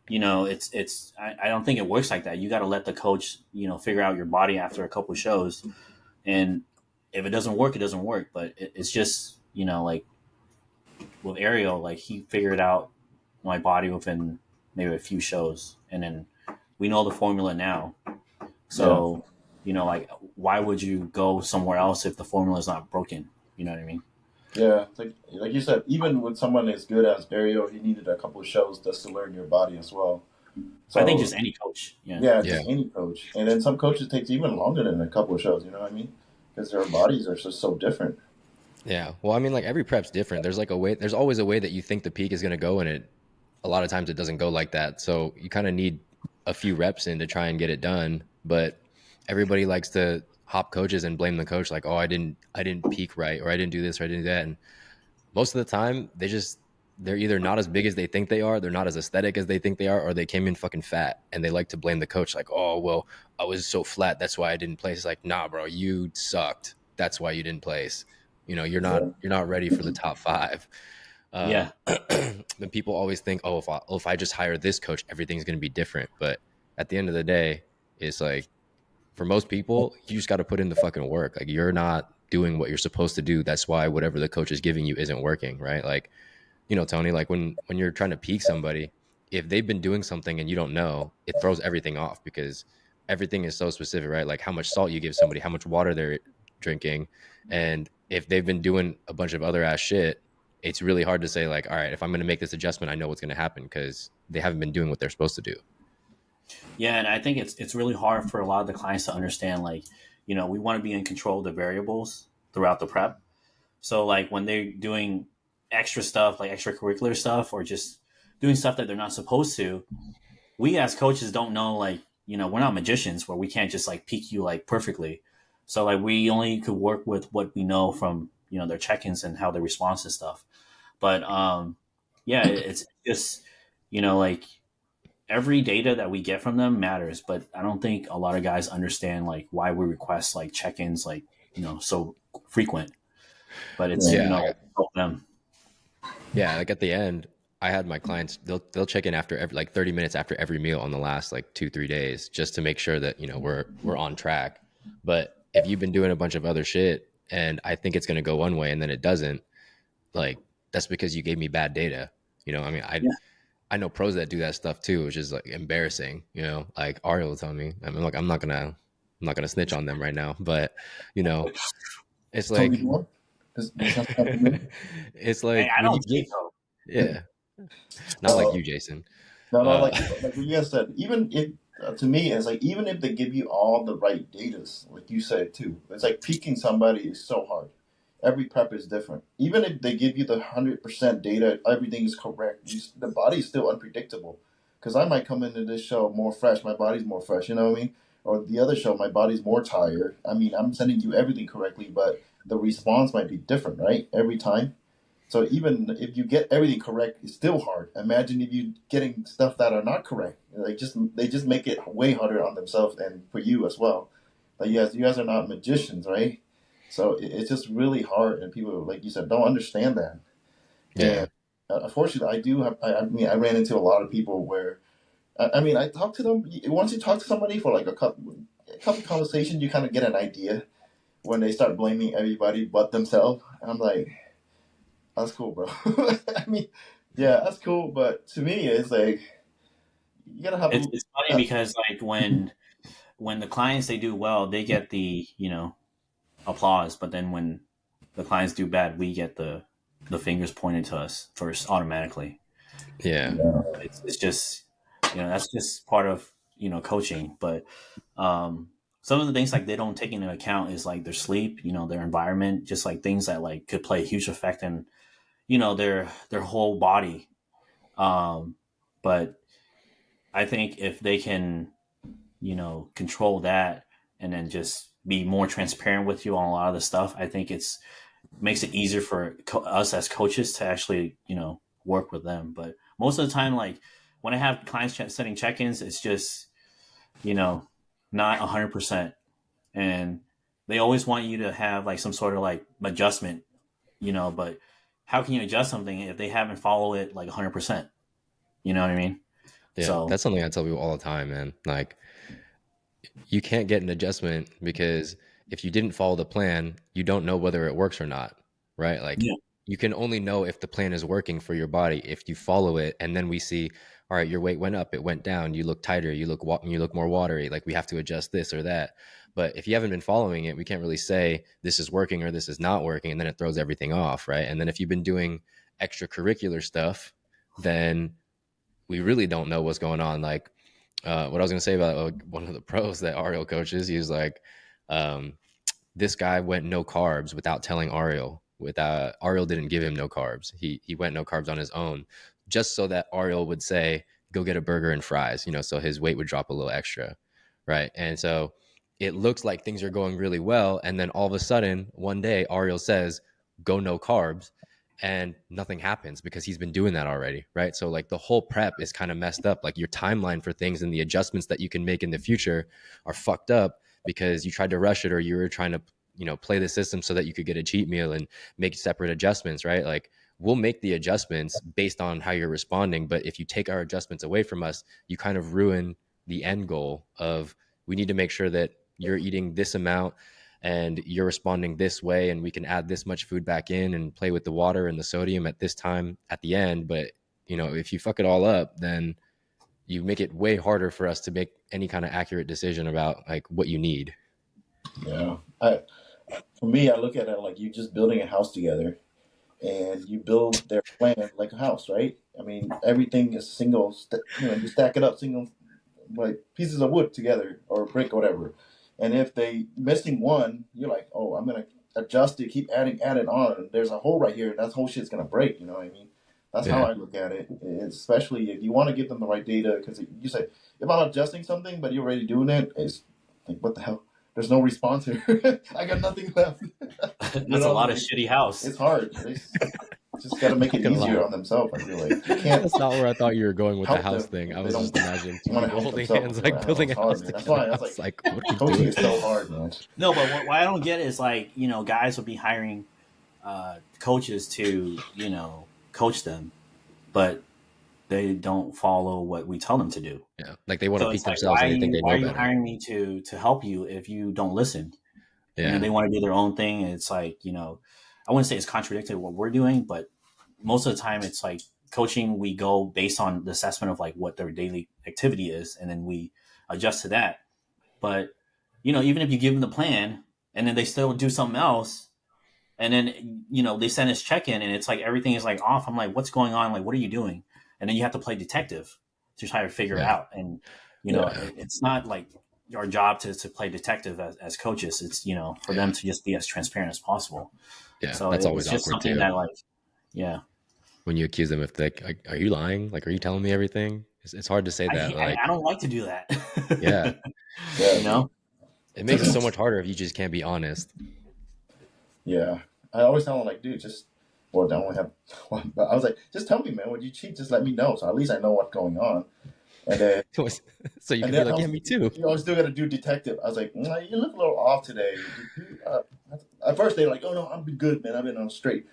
I don't think it works like that. You got to let the coach, figure out your body after a couple of shows. And if it doesn't work, it doesn't work. But it's just, like with Ariel, like he figured out my body within maybe a few shows. And then we know the formula now. So, like, why would you go somewhere else if the formula is not broken? You know what I mean? Yeah, like you said, even with someone as good as Dario, he needed a couple of shows just to learn your body as well. So I think just any coach. Yeah, just any coach. And then some coaches takes even longer than a couple of shows. You know what I mean? Because their bodies are just so different. Yeah. Well, I mean, like every prep's different. There's like a way. There's always a way that you think the peak is going to go, and a lot of times it doesn't go like that. So you kind of need a few reps in to try and get it done. But everybody likes to hop coaches and blame the coach, like, oh, I didn't peak right, or I didn't do this, or I didn't do that. And most of the time, they're either not as big as they think they are, they're not as aesthetic as they think they are, or they came in fucking fat, and they like to blame the coach, like, oh, well, I was so flat, that's why I didn't place. It's like, nah, bro, you sucked. That's why you didn't place. You're not ready for the top 5. Then people always think, oh, if I just hire this coach, everything's going to be different. But at the end of the day, it's like, for most people, you just got to put in the fucking work. Like, you're not doing what you're supposed to do. That's why whatever the coach is giving you isn't working, right? Like, Tony, like when you're trying to peak somebody, if they've been doing something and you don't know, it throws everything off, because everything is so specific, right? Like how much salt you give somebody, how much water they're drinking. And if they've been doing a bunch of other ass shit, it's really hard to say, like, all right, if I'm going to make this adjustment, I know what's going to happen, because they haven't been doing what they're supposed to do. Yeah, and I think it's really hard for a lot of the clients to understand, like, we want to be in control of the variables throughout the prep. So like when they're doing extra stuff, like extracurricular stuff, or just doing stuff that they're not supposed to, we as coaches don't know, like, we're not magicians where we can't just like peak you like perfectly. So like we only could work with what we know from, their check-ins and how they respond to stuff. But yeah, it's just, like every data that we get from them matters, but I don't think a lot of guys understand like why we request like check-ins, like, so frequent. But it's, help them. Yeah, like at the end, I had my clients, they'll check in after every, like 30 minutes after every meal on the last like 2-3 days, just to make sure that, we're on track. But if you've been doing a bunch of other shit and I think it's going to go one way and then it doesn't, like, that's because you gave me bad data. I mean, I know pros that do that stuff too, which is like embarrassing, like Ariel will tell me. I mean, look, I'm not gonna snitch on them right now, but it's like, it's like, hey, I don't cheat though. Yeah, not like you, Jason. No, like you guys said, even if to me, it's like, even if they give you all the right data, like you said too, it's like peaking somebody is so hard. Every prep is different. Even if they give you the 100% data, everything is correct, the body is still unpredictable. Because I might come into this show more fresh, my body's more fresh, you know what I mean? Or the other show, my body's more tired. I mean, I'm sending you everything correctly, but the response might be different, right? Every time. So even if you get everything correct, it's still hard. Imagine if you're getting stuff that are not correct. They just make it way harder on themselves and for you as well. But yes, you guys are not magicians, right? So it's just really hard, and people, like you said, don't understand that. Yeah. And unfortunately, I do have. I mean, I ran into a lot of people where, I mean, I talk to them. Once you talk to somebody for like a couple conversations, you kind of get an idea when they start blaming everybody but themselves. And I'm like, that's cool, bro. I mean, yeah, that's cool, but to me, it's like you gotta have. It's funny because like when the clients, they do well, they get the applause, but then when the clients do bad, we get the fingers pointed to us first automatically. Yeah. It's just that's just part of coaching. But some of the things like they don't take into account is like their sleep, their environment, just like things that like could play a huge effect in their whole body. But I think if they can control that and then just be more transparent with you on a lot of the stuff, I think makes it easier for us as coaches to actually work with them. But most of the time, like when I have clients setting check-ins, it's just not 100%, and they always want you to have like some sort of like adjustment, but how can you adjust something if they haven't followed it like 100%? You know what I mean? Yeah, So that's something I tell people all the time, man. Like, you can't get an adjustment because if you didn't follow the plan, you don't know whether it works or not, right? Like, yeah, you can only know if the plan is working for your body if you follow it, and then we see, all right, your weight went up, it went down, you look tighter, you look more watery. Like, we have to adjust this or that. But if you haven't been following it, we can't really say this is working or this is not working, and then it throws everything off, right? And then if you've been doing extracurricular stuff, then we really don't know what's going on. Like, what I was going to say about one of the pros that Ariel coaches, he was like, um, this guy went no carbs without telling Ariel. Without Ariel didn't give him no carbs. He went no carbs on his own, just so that Ariel would say, "Go get a burger and fries," so his weight would drop a little extra, right? And so it looks like things are going really well, and then all of a sudden, one day, Ariel says, "Go no carbs," and nothing happens because he's been doing that already, right? So like the whole prep is kind of messed up. Like your timeline for things and the adjustments that you can make in the future are fucked up because you tried to rush it, or you were trying to play the system so that you could get a cheat meal and make separate adjustments, right? Like, we'll make the adjustments based on how you're responding, but if you take our adjustments away from us, you kind of ruin the end goal of, we need to make sure that you're eating this amount and you're responding this way, and we can add this much food back in and play with the water and the sodium at this time at the end. But if you fuck it all up, then you make it way harder for us to make any kind of accurate decision about like what you need. Yeah. For me, I look at it like you're just building a house together, and you build their plan like a house, right? I mean, everything is single, you stack it up, single, like pieces of wood together or brick or whatever. And if they missing one, you're like, oh, I'm gonna adjust it, keep adding on. There's a hole right here. That whole shit's gonna break. You know what I mean? That's how I look at it. Especially if you want to give them the right data, because you say, if I'm adjusting something, but you're already doing it, it's like, what the hell? There's no response here. I got nothing left. That's a lot of shitty house. It's hard. They just got to make it easier on themselves. I feel like you can't. That's not where I thought you were going with the house thing. I was just imagining two people holding hands, like building a house together. That's why I was like, what are you coaching doing? is so hard, man. No, but what I don't get is like, guys will be hiring coaches to, coach them, but they don't follow what we tell them to do. Yeah, like they want to So beat it's like, themselves and they think they know why are you better. hiring me to help you if you don't listen? Yeah. They want to do their own thing. And it's like, I wouldn't say it's contradictory to what we're doing, but most of the time it's like coaching, we go based on the assessment of like what their daily activity is, and then we adjust to that. But, even if you give them the plan and then they still do something else, and then, they send us check-in and it's like everything is like off. I'm like, what's going on? Like, what are you doing? And then you have to play detective to try to figure it out. And, it's not like our job to play detective as coaches. It's, for them to just be as transparent as possible. Yeah, so that's always it's just awkward something too. that, like, yeah. When you accuse them, if like, are you lying? Like, are you telling me everything? It's hard to say that. I don't like to do that. Yeah. It makes it so much harder if you just can't be honest. Yeah. I always tell them, like, dude, I only have one, but I was like, just tell me, man, when you cheat, just let me know. So at least I know what's going on. And then, so you can be like, yeah, me too. You always still got to do detective. I was like, you look a little off today. At first, they're like, oh, no, I'm good, man. I've been on straight.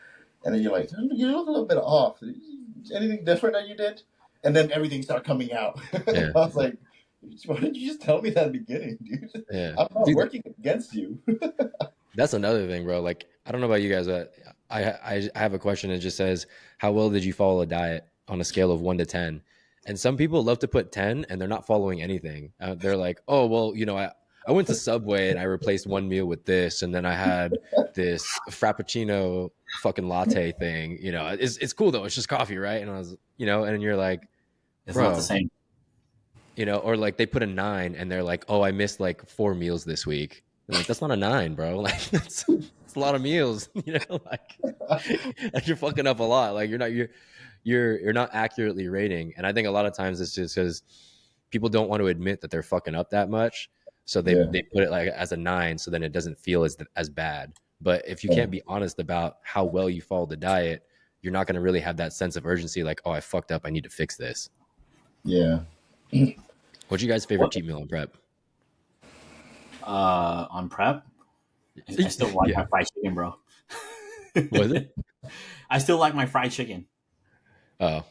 And then you're like, you look a little bit off. Anything different that you did? And then everything started coming out. Yeah. I was like, why didn't you just tell me that at the beginning, dude? Yeah. I'm not working against you. That's another thing, bro. Like, I don't know about you guys, but I have a question that just says, how well did you follow a diet on a scale of 1 to 10? And some people love to put 10 and they're not following anything. They're like, oh, well, I went to Subway and I replaced one meal with this, and then I had this Frappuccino fucking latte thing. It's cool though. It's just coffee, right? And I was, and you're like, it's not the same. Or like they put a 9 and they're like, oh, I missed like 4 meals this week. And like, that's not a 9, bro. Like it's a lot of meals. Like you're fucking up a lot. Like you're not accurately rating. And I think a lot of times it's just because people don't want to admit that they're fucking up that much. So they put it like as a 9, so then it doesn't feel as bad. But if you can't be honest about how well you follow the diet, you're not going to really have that sense of urgency. Like, oh, I fucked up. I need to fix this. Yeah. What's your guys' favorite cheat meal on prep? On prep, I still like my fried chicken, bro. Was it? I still like my fried chicken. Oh,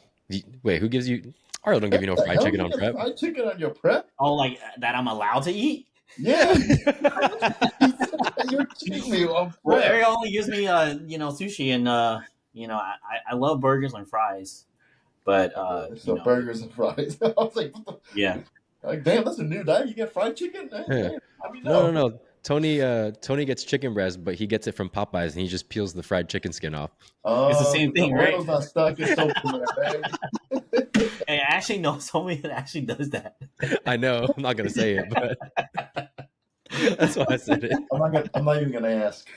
wait, who gives you? Ariel don't give you no the fried hell chicken you on get prep. fried chicken on your prep? Oh, like that I'm allowed to eat? Yeah. You're cheating me on Well, prep. Ariel only gives me sushi and I love burgers and fries, but So burgers and fries. I was like, what the? Yeah. Like, damn, that's a new diet. You get fried chicken? Yeah. I mean, No. Tony gets chicken breast, but he gets it from Popeyes, and he just peels the fried chicken skin off. It's the same thing, the right? oil's not stuck. It's so good, man. Hey, I actually know somebody that actually does that. I know. I'm not gonna say it, but that's why I said it. I'm not even gonna ask.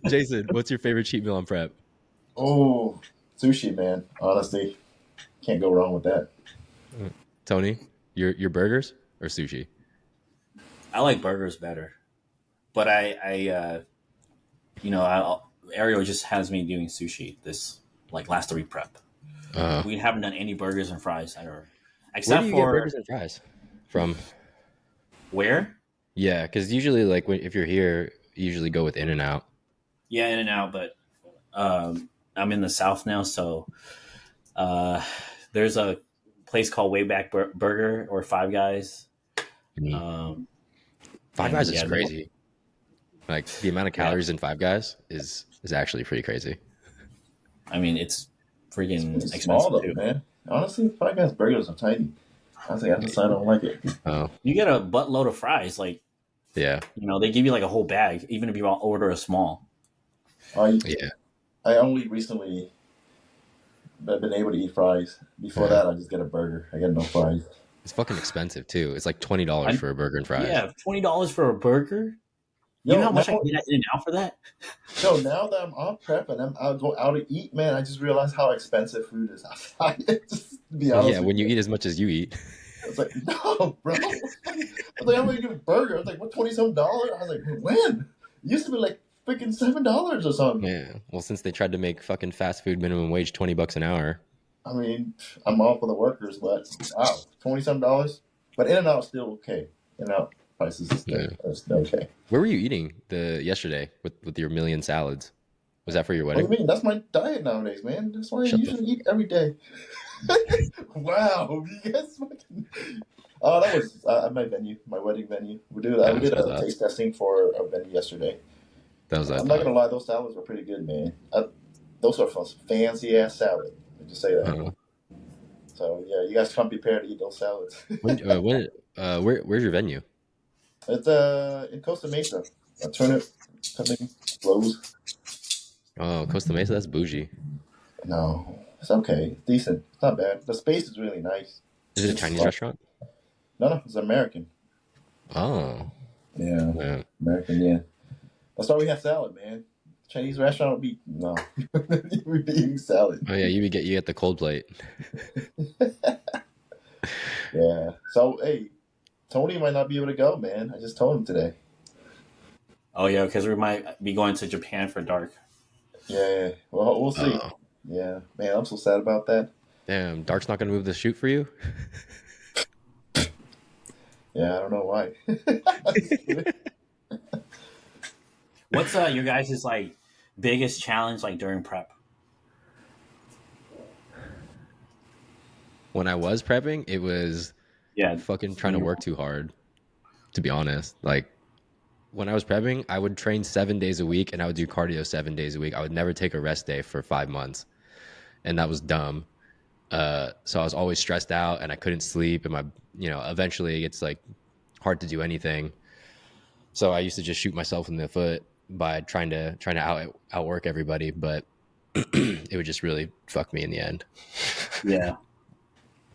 Jason, what's your favorite cheat meal on prep? Oh, sushi, man. Honestly, can't go wrong with that. Tony, your burgers or sushi? I like burgers better, but Ariel just has me doing sushi this last week prep. We haven't done any burgers and fries ever, except where do you for get burgers and fries from? Where? Yeah, because usually, if you're here, you usually go with In-N-Out. Yeah, In-N-Out, but I'm in the South now, so there's a place called Wayback Burger or Five Guys. Five Guys is crazy. Like the amount of calories in Five Guys is actually pretty crazy. I mean, it's freaking it's expensive small though, too, man. Honestly, Five Guys burgers are tiny. I was like, I don't like it. Oh, you get a buttload of fries, yeah. They give you a whole bag, even if you order a small. Yeah. I only recently been able to eat fries. Before that, I just get a burger. I get no fries. It's fucking expensive too. It's like $20 for a burger and fries. Yeah, $20 for a burger. You know how much I get at In-N-Out for that? So now that I'm on prep and I'll go out to eat, man, I just realized how expensive food is outside. Just to be honest. Yeah, when you eat as much as you eat. It's like, no, bro. I was like, I'm gonna get a burger. I was like, what, $20-some? I was like, when? It used to be like freaking $7 or something. Yeah. Well, since they tried to make fucking fast food minimum wage $20 an hour. I mean, I'm all for the workers, but wow, $20-some. But In-N-Out's still okay. In-N-Out prices are still okay. Where were you eating yesterday with your million salads? Was that for your wedding? What do you mean? That's my diet nowadays, man. That's why I usually eat every day. Wow, you guys fucking. Oh, that was my venue, my wedding venue. We did a taste testing for a venue yesterday. I'm not gonna lie, those salads were pretty good, man. Those are fancy ass salad. I just say that. So yeah, you guys come prepared to eat those salads. Where's your venue? It's in Costa Mesa. Turnip something Rose. Oh, Costa Mesa, that's bougie. No, it's okay. It's decent. It's not bad. The space is really nice. Is it a Chinese restaurant? No, it's American. Oh. Yeah. American, yeah. That's why we have salad, man. Chinese restaurant would be no. We'd be eating salad. Oh yeah, you get the cold plate. Yeah. So hey, Tony might not be able to go, man. I just told him today. Oh yeah, because we might be going to Japan for dark. Yeah. Well, we'll see. Yeah, man, I'm so sad about that. Damn, Dark's not gonna move the shoot for you. Yeah, I don't know why. What's your guys' biggest challenge during prep? When I was prepping, it was fucking trying to work too hard. To be honest, when I was prepping, I would train 7 days a week and I would do cardio 7 days a week. I would never take a rest day for 5 months, and that was dumb. So I was always stressed out and I couldn't sleep, and eventually it's hard to do anything. So I used to just shoot myself in the foot by trying to outwork everybody, but it would just really fuck me in the end. Yeah.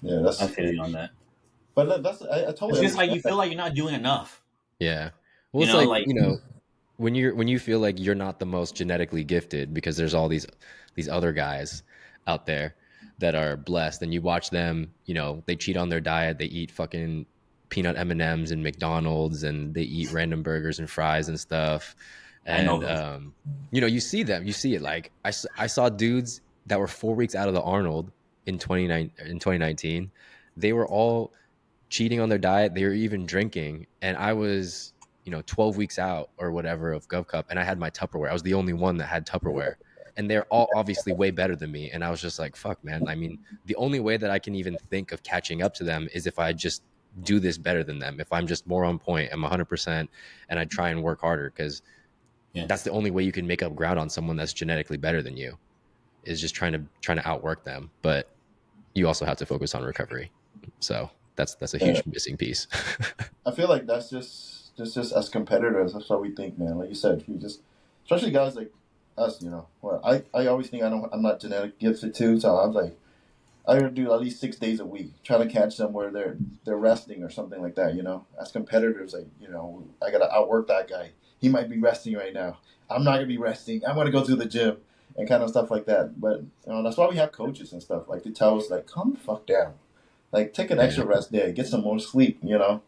Yeah, that's I feel you on that. But that's I totally. It's just you feel like you're not doing enough. Yeah. Well, it's when you feel like you're not the most genetically gifted because there's all these other guys out there that are blessed, and you watch them, they cheat on their diet, they eat fucking peanut M&Ms and McDonald's, and they eat random burgers and fries and stuff. And you see it. I saw dudes that were 4 weeks out of the Arnold in 2019. They were all cheating on their diet. They were even drinking, and I was 12 weeks out or whatever of Gov Cup, and I had my Tupperware. I was the only one that had Tupperware, and they're all obviously way better than me. And I was just like, fuck, man. I mean, the only way that I can even think of catching up to them is if I just do this better than them. If I'm just more on point, I'm 100%, and I try and work harder, because that's the only way you can make up ground on someone that's genetically better than you, is just trying to outwork them. But you also have to focus on recovery. So that's a huge missing piece. I feel like that's just as competitors. That's what we think, man. Like you said, we just, especially guys like us, you know. Well, I always think I'm not genetic gifted too, so I was like, I gotta do at least 6 days a week, trying to catch them where they're resting or something like that, you know. As competitors, like, you know, I gotta outwork that guy. He might be resting right now. I'm not gonna be resting. I'm gonna go to the gym and kind of stuff like that. But you know, that's why we have coaches and stuff, like to tell us, like, calm the fuck down, like take an extra rest day, get some more sleep, you know,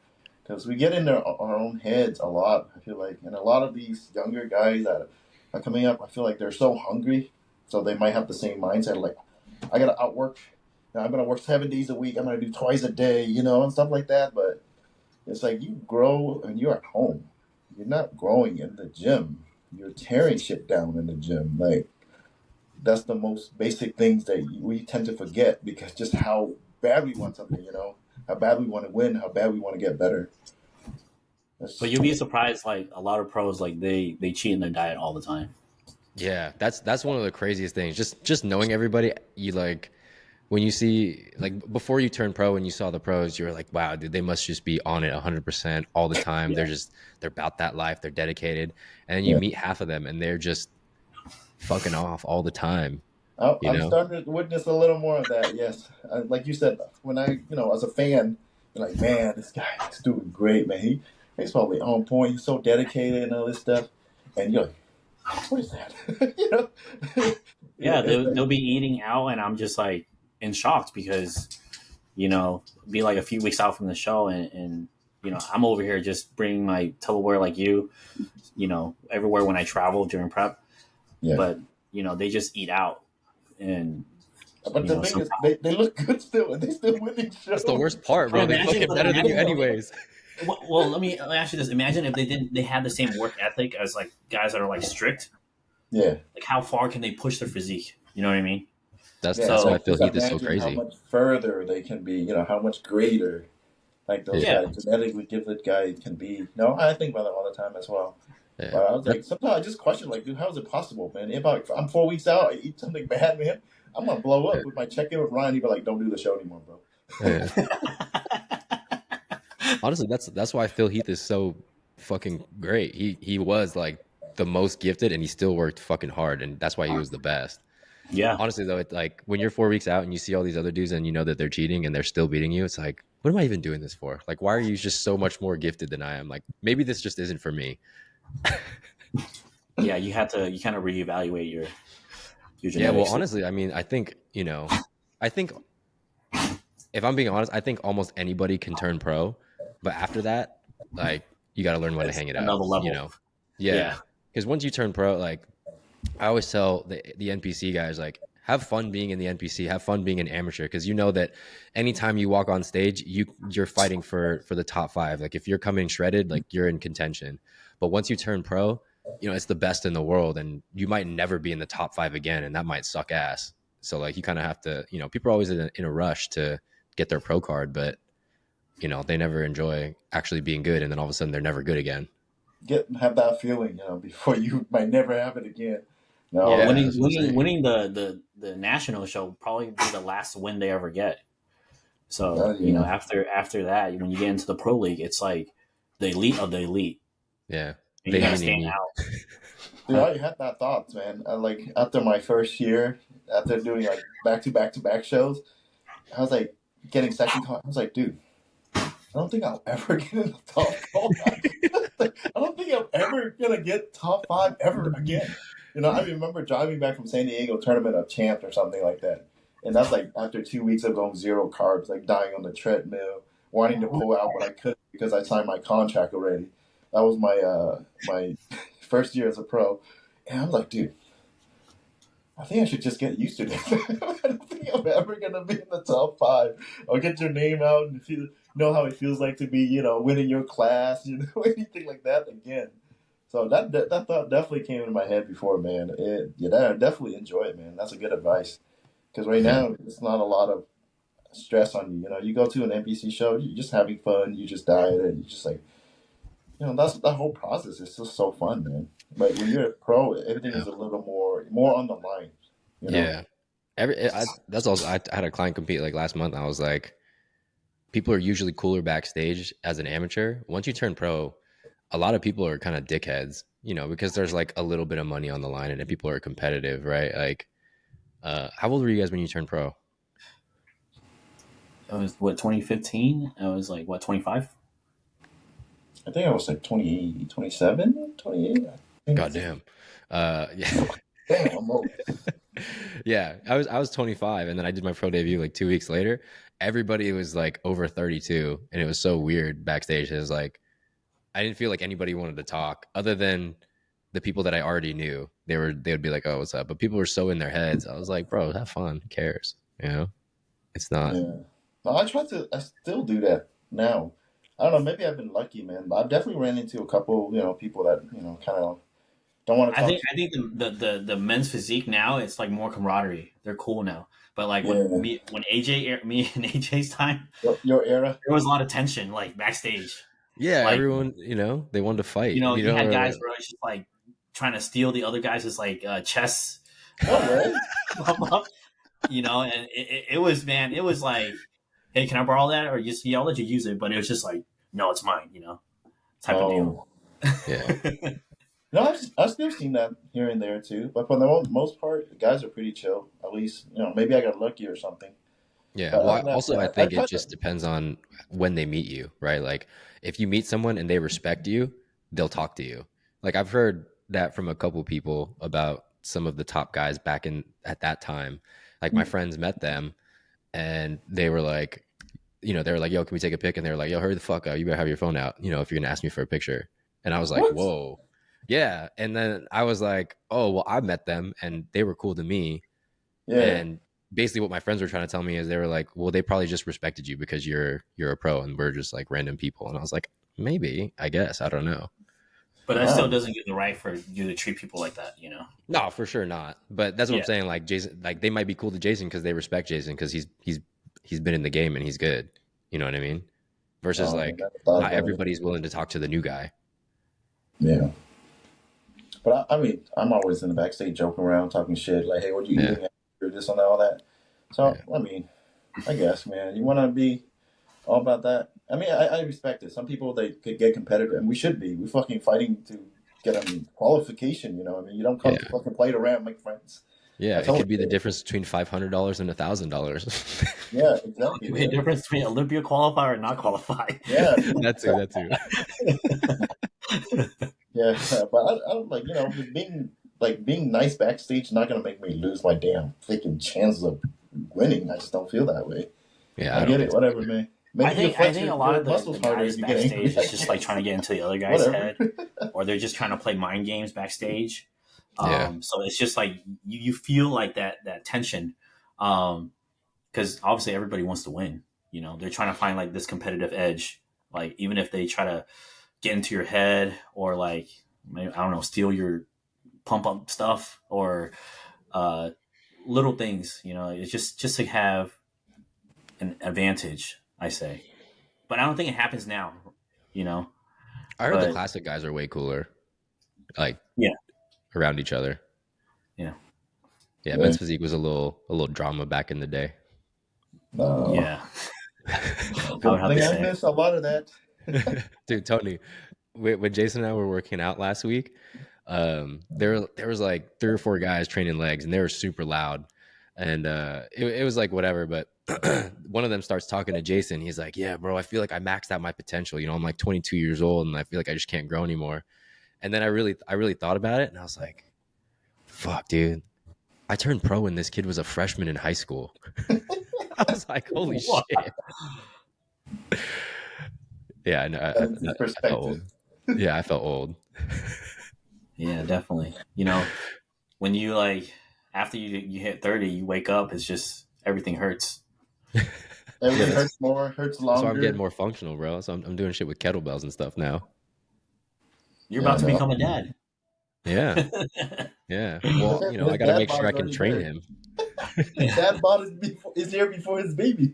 because we get in our own heads a lot. I feel like, and a lot of these younger guys that are coming up, I feel like they're so hungry, so they might have the same mindset, like, I gotta outwork. You know, I'm gonna work 7 days a week. I'm gonna do twice a day, you know, and stuff like that. But it's like you grow and you're at home. You're not growing in the gym. You're tearing shit down in the gym. Like, that's the most basic things that we tend to forget, because just how bad we want something, you know, how bad we want to win, how bad we want to get better. But you'll be surprised, like a lot of pros, like they cheat in their diet all the time. Yeah, that's one of the craziest things. Just knowing everybody, you like, when you see, like, before you turn pro and you saw the pros, you were like, wow, dude, they must just be on it 100% all the time. They're about that life. They're dedicated. And then you meet half of them and they're just fucking off all the time. I'm starting to witness a little more of that. Yes. Like you said, when I, you know, as a fan, you're like, man, this guy is doing great, man. He's probably on point. He's so dedicated and all this stuff. And you're like, what is that? You know? Yeah, they'll be eating out, and I'm just like in shock, because, you know, be like a few weeks out from the show, and you know, I'm over here just bringing my Tupperware like you know, everywhere when I travel during prep. Yeah. But, you know, they just eat out. And but the thing is, they look good still, and they still winning shows. That's the worst part, bro. They're fucking better than you anyways. Well, let me ask you this. Imagine if they had the same work ethic as like guys that are like strict. Yeah. Like, how far can they push their physique? You know what I mean? That's why I feel Heath is so crazy. How much further they can be, you know, how much greater, like those guys, genetically gifted guys can be. No, I think about that all the time as well. Yeah. But I was like, sometimes I just question, like, dude, how is it possible, man? If I'm 4 weeks out, I eat something bad, man, I'm gonna blow up. With my check-in with Ryan, he'd be like, don't do the show anymore, bro. Yeah. Honestly, that's why I feel Heath is so fucking great. He was like the most gifted, and he still worked fucking hard, and that's why he was the best. Yeah. Honestly, though, it's like when you're 4 weeks out and you see all these other dudes and you know that they're cheating and they're still beating you, it's like, what am I even doing this for? Like, why are you just so much more gifted than I am? Like, maybe this just isn't for me. Yeah, you kind of reevaluate your genetics. Yeah, well, honestly, I mean, I think, you know, if I'm being honest, I think almost anybody can turn pro, but after that, like, you got to learn when to hang it out. Another level. You know? Yeah. Because once you turn pro, like, I always tell the NPC guys, like, have fun being in the NPC, have fun being an amateur, because you know that anytime you walk on stage, you're fighting for the top 5. Like, if you're coming shredded, like, you're in contention. But once you turn pro, you know, it's the best in the world, and you might never be in the top 5 again, and that might suck ass. So, like, you kind of have to, you know, people are always in a rush to get their pro card, but, you know, they never enjoy actually being good, and then all of a sudden they're never good again. Have that feeling, you know, before you might never have it again. No, yeah, winning the national show probably be the last win they ever get. So you know, after that, when you get into the pro league, it's like the elite of the elite. Yeah, and you gotta stand out. Dude, I had that thoughts, man. Like, after my first year, after doing like back-to-back shows, I was like getting second call. I was like, dude, I don't think I'll ever get in the top 5. I don't think I'm ever gonna get top 5 ever again. You know, I remember driving back from San Diego Tournament of Champs or something like that. And that's like after 2 weeks of going 0 carbs, like dying on the treadmill, wanting to pull out, but I couldn't because I signed my contract already. That was my first year as a pro. And I was like, dude, I think I should just get used to this. I don't think I'm ever going to be in the top 5. I'll get your name out and know how it feels like to be, you know, winning your class, you know, anything like that again. So that thought definitely came into my head before, man. I definitely enjoy it, man. That's a good advice. Because right now, it's not a lot of stress on you. You know, you go to an NPC show, you're just having fun. You just diet, and you just like, that's the whole process. It's just so fun, man. But when you're a pro, everything is a little more on the line. Yeah. That's also I had a client compete like last month. I was like, people are usually cooler backstage as an amateur. Once you turn pro, a lot of people are kind of dickheads, because there's like a little bit of money on the line and people are competitive, right? Like, how old were you guys when you turned pro? It was 2015. I was like 25. I think I was like 28, 27, 28. Goddamn. Yeah. Damn, I'm old. Yeah, I was 25, and then I did my pro debut like 2 weeks later. Everybody was like over 32, and it was so weird backstage. It was like I didn't feel like anybody wanted to talk other than the people that I already knew. They would be like, "Oh, what's up?" But people were so in their heads. I was like, "Bro, have fun. Who cares?" It's not. Yeah. No, I still do that now. I don't know. Maybe I've been lucky, man. But I've definitely ran into a couple, people that kind of don't want to talk. I think the men's physique now, it's like more camaraderie. They're cool now. But like when me and AJ's time, your era, there was a lot of tension like backstage. Yeah, like, everyone, they wanted to fight. You had guys where it's just like trying to steal the other guys' like chests. And it was, man, it was like, hey, can I borrow that? Or I'll let you use it. But it was just like, no, it's mine, type of deal. Yeah. No, I've still seen that here and there too. But for the most part, the guys are pretty chill. At least, maybe I got lucky or something. Yeah. Well, I think it just depends on when they meet you, right? Like if you meet someone and they respect you, they'll talk to you. Like I've heard that from a couple people about some of the top guys back at that time. Like my friends met them and they were like, they were like, yo, can we take a pic? And they were like, yo, hurry the fuck up. You better have your phone out, if you're going to ask me for a picture. And I was like, whoa. Yeah. And then I was like, oh, well, I met them and they were cool to me. Yeah. And basically what my friends were trying to tell me is they were like, well, they probably just respected you because you're a pro and we're just like random people. And I was like, maybe, I guess, I don't know. But that still doesn't get the right for you to treat people like that, No, for sure not. But that's what I'm saying. Like Jason, like they might be cool to Jason because they respect Jason because he's been in the game and he's good. You know what I mean? Versus not everybody's willing to talk to the new guy. Yeah. But I mean, I'm always in the backstage joking around, talking shit, like, hey, what are you eating? Or this and all that. So, I mean, I guess, man, you want to be all about that. I mean, I respect it. Some people, they could get competitive, and we should be. We're fucking fighting to get a qualification, I mean, you don't come to fucking play it around, make friends. Yeah, it could be the difference between $500 and $1,000. Yeah, exactly. It could be the difference between Olympia qualify or not qualify. Yeah. That too. Yeah, but I don't being nice backstage not gonna make me lose my damn freaking chances of winning. I just don't feel that way. Yeah, I get it. Whatever, man. Maybe I think a lot of the guys backstage is just like trying to get into the other guy's head, or they're just trying to play mind games backstage. So it's just like you feel like that tension, because obviously everybody wants to win. They're trying to find like this competitive edge. Like even if they try to get into your head or like maybe, I don't know, steal your pump up stuff or little things, it's just to have an advantage, I say. But I don't think it happens now, I heard the classic guys are way cooler, like around each other. Yeah, men's physique was a little drama back in the day. Yeah. I miss a lot of that. Dude, Tony, when Jason and I were working out last week, there was like 3 or 4 guys training legs and they were super loud, and it was like whatever, but one of them starts talking to Jason. He's like, yeah, bro, I feel like I maxed out my potential. I'm like 22 years old and I feel like I just can't grow anymore. And then I really thought about it and I was like, fuck, dude, I turned pro when this kid was a freshman in high school. I was like, holy shit. Yeah, I know. I felt old. Yeah, I felt old. Yeah, definitely. When you like after you hit 30, you wake up, it's just everything hurts. Everything hurts more, hurts longer. So I'm getting more functional, bro. So I'm doing shit with kettlebells and stuff now. You're about to become a dad. Yeah. Yeah. Well, I got to make sure I can train him. Dad bod is here before his baby.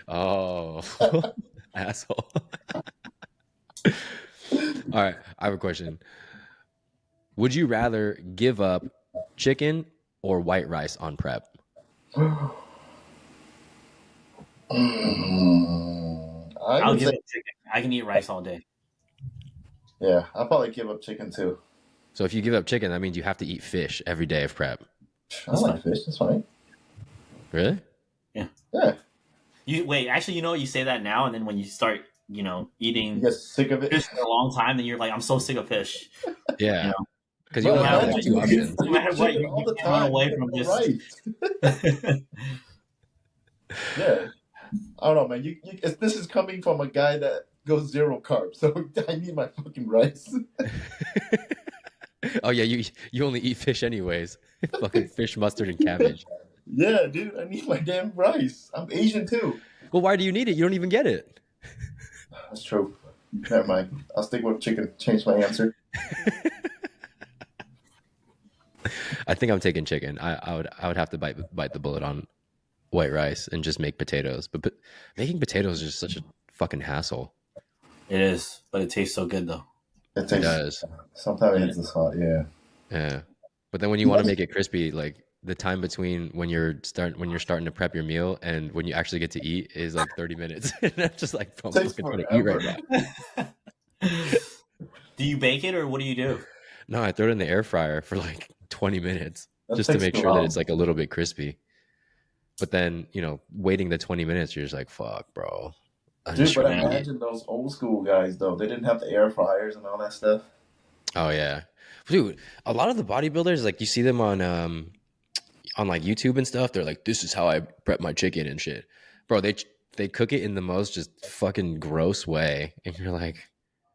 Oh, asshole. All right. I have a question. Would you rather give up chicken or white rice on prep? I'll give up chicken. I can eat rice all day. Yeah, I'll probably give up chicken too. So if you give up chicken, that means you have to eat fish every day of prep. I like fish. That's fine. Really? Yeah. Yeah. Actually, you say that now, and then when you start, eating, you get sick of it fish for a long time, then you're like, I'm so sick of fish. Yeah. Because you only have like 2 options. No matter what, you can't run away from this. Right. Yeah. I don't know, man. This is coming from a guy that goes 0 carbs, so I need my fucking rice. Oh yeah, you only eat fish anyways. Fucking fish, mustard, and cabbage. Yeah, dude, I need my damn rice. I'm Asian too. Well, why do you need it? You don't even get it. That's true. Never mind. I'll stick with chicken. Change my answer. I think I'm taking chicken. I would have to bite the bullet on white rice and just make potatoes. But making potatoes is just such a fucking hassle. It is, but it tastes so good though. It does. Sometimes it's the salt, yeah. Yeah. But then when you want to make it crispy, like the time between when you're starting to prep your meal and when you actually get to eat is like 30 minutes. And I'm just like, I'm fucking trying to eat right now. Do you bake it or what do you do? No, I throw it in the air fryer for like 20 minutes just to make sure that it's like a little bit crispy. But then, waiting the 20 minutes, you're just like, fuck, bro. Dude, but imagine those old school guys, though. They didn't have the air fryers and all that stuff. Oh, yeah. Dude, a lot of the bodybuilders, like you see them on like YouTube and stuff. They're like, this is how I prep my chicken and shit. Bro, they cook it in the most just fucking gross way. And you're like,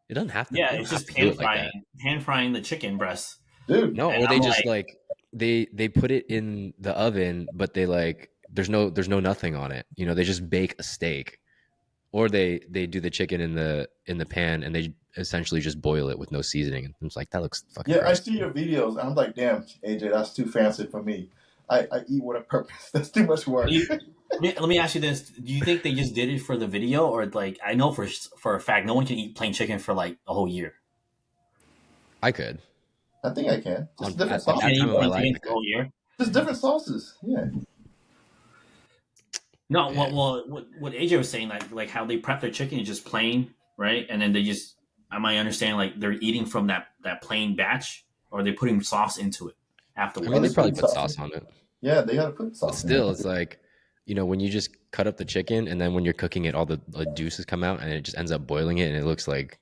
it doesn't have to. Yeah, it's just hand frying the chicken breasts. Dude. No, or they just like they put it in the oven, but they like there's no nothing on it. They just bake a steak. Or they do the chicken in the pan and they essentially just boil it with no seasoning. And it's like, that looks fucking gross. I see your videos. And I'm like, damn, AJ, that's too fancy for me. I eat with a purpose. That's too much work. Let me ask you this: do you think they just did it for the video, or like I know for a fact no one can eat plain chicken for like a whole year? I could. I think I can. Just different sauces. Can you eat plain chicken for a whole year? Just different sauces. Yeah. No, well, what AJ was saying, like how they prep their chicken is just plain, right? And then they just, I might understand, like they're eating from that plain batch, or they're putting sauce into it afterwards. I mean, they probably put sauce on it. Yeah, they gotta put sauce. But still, it's like, when you just cut up the chicken and then when you're cooking it, all the juices come out and it just ends up boiling it and it looks like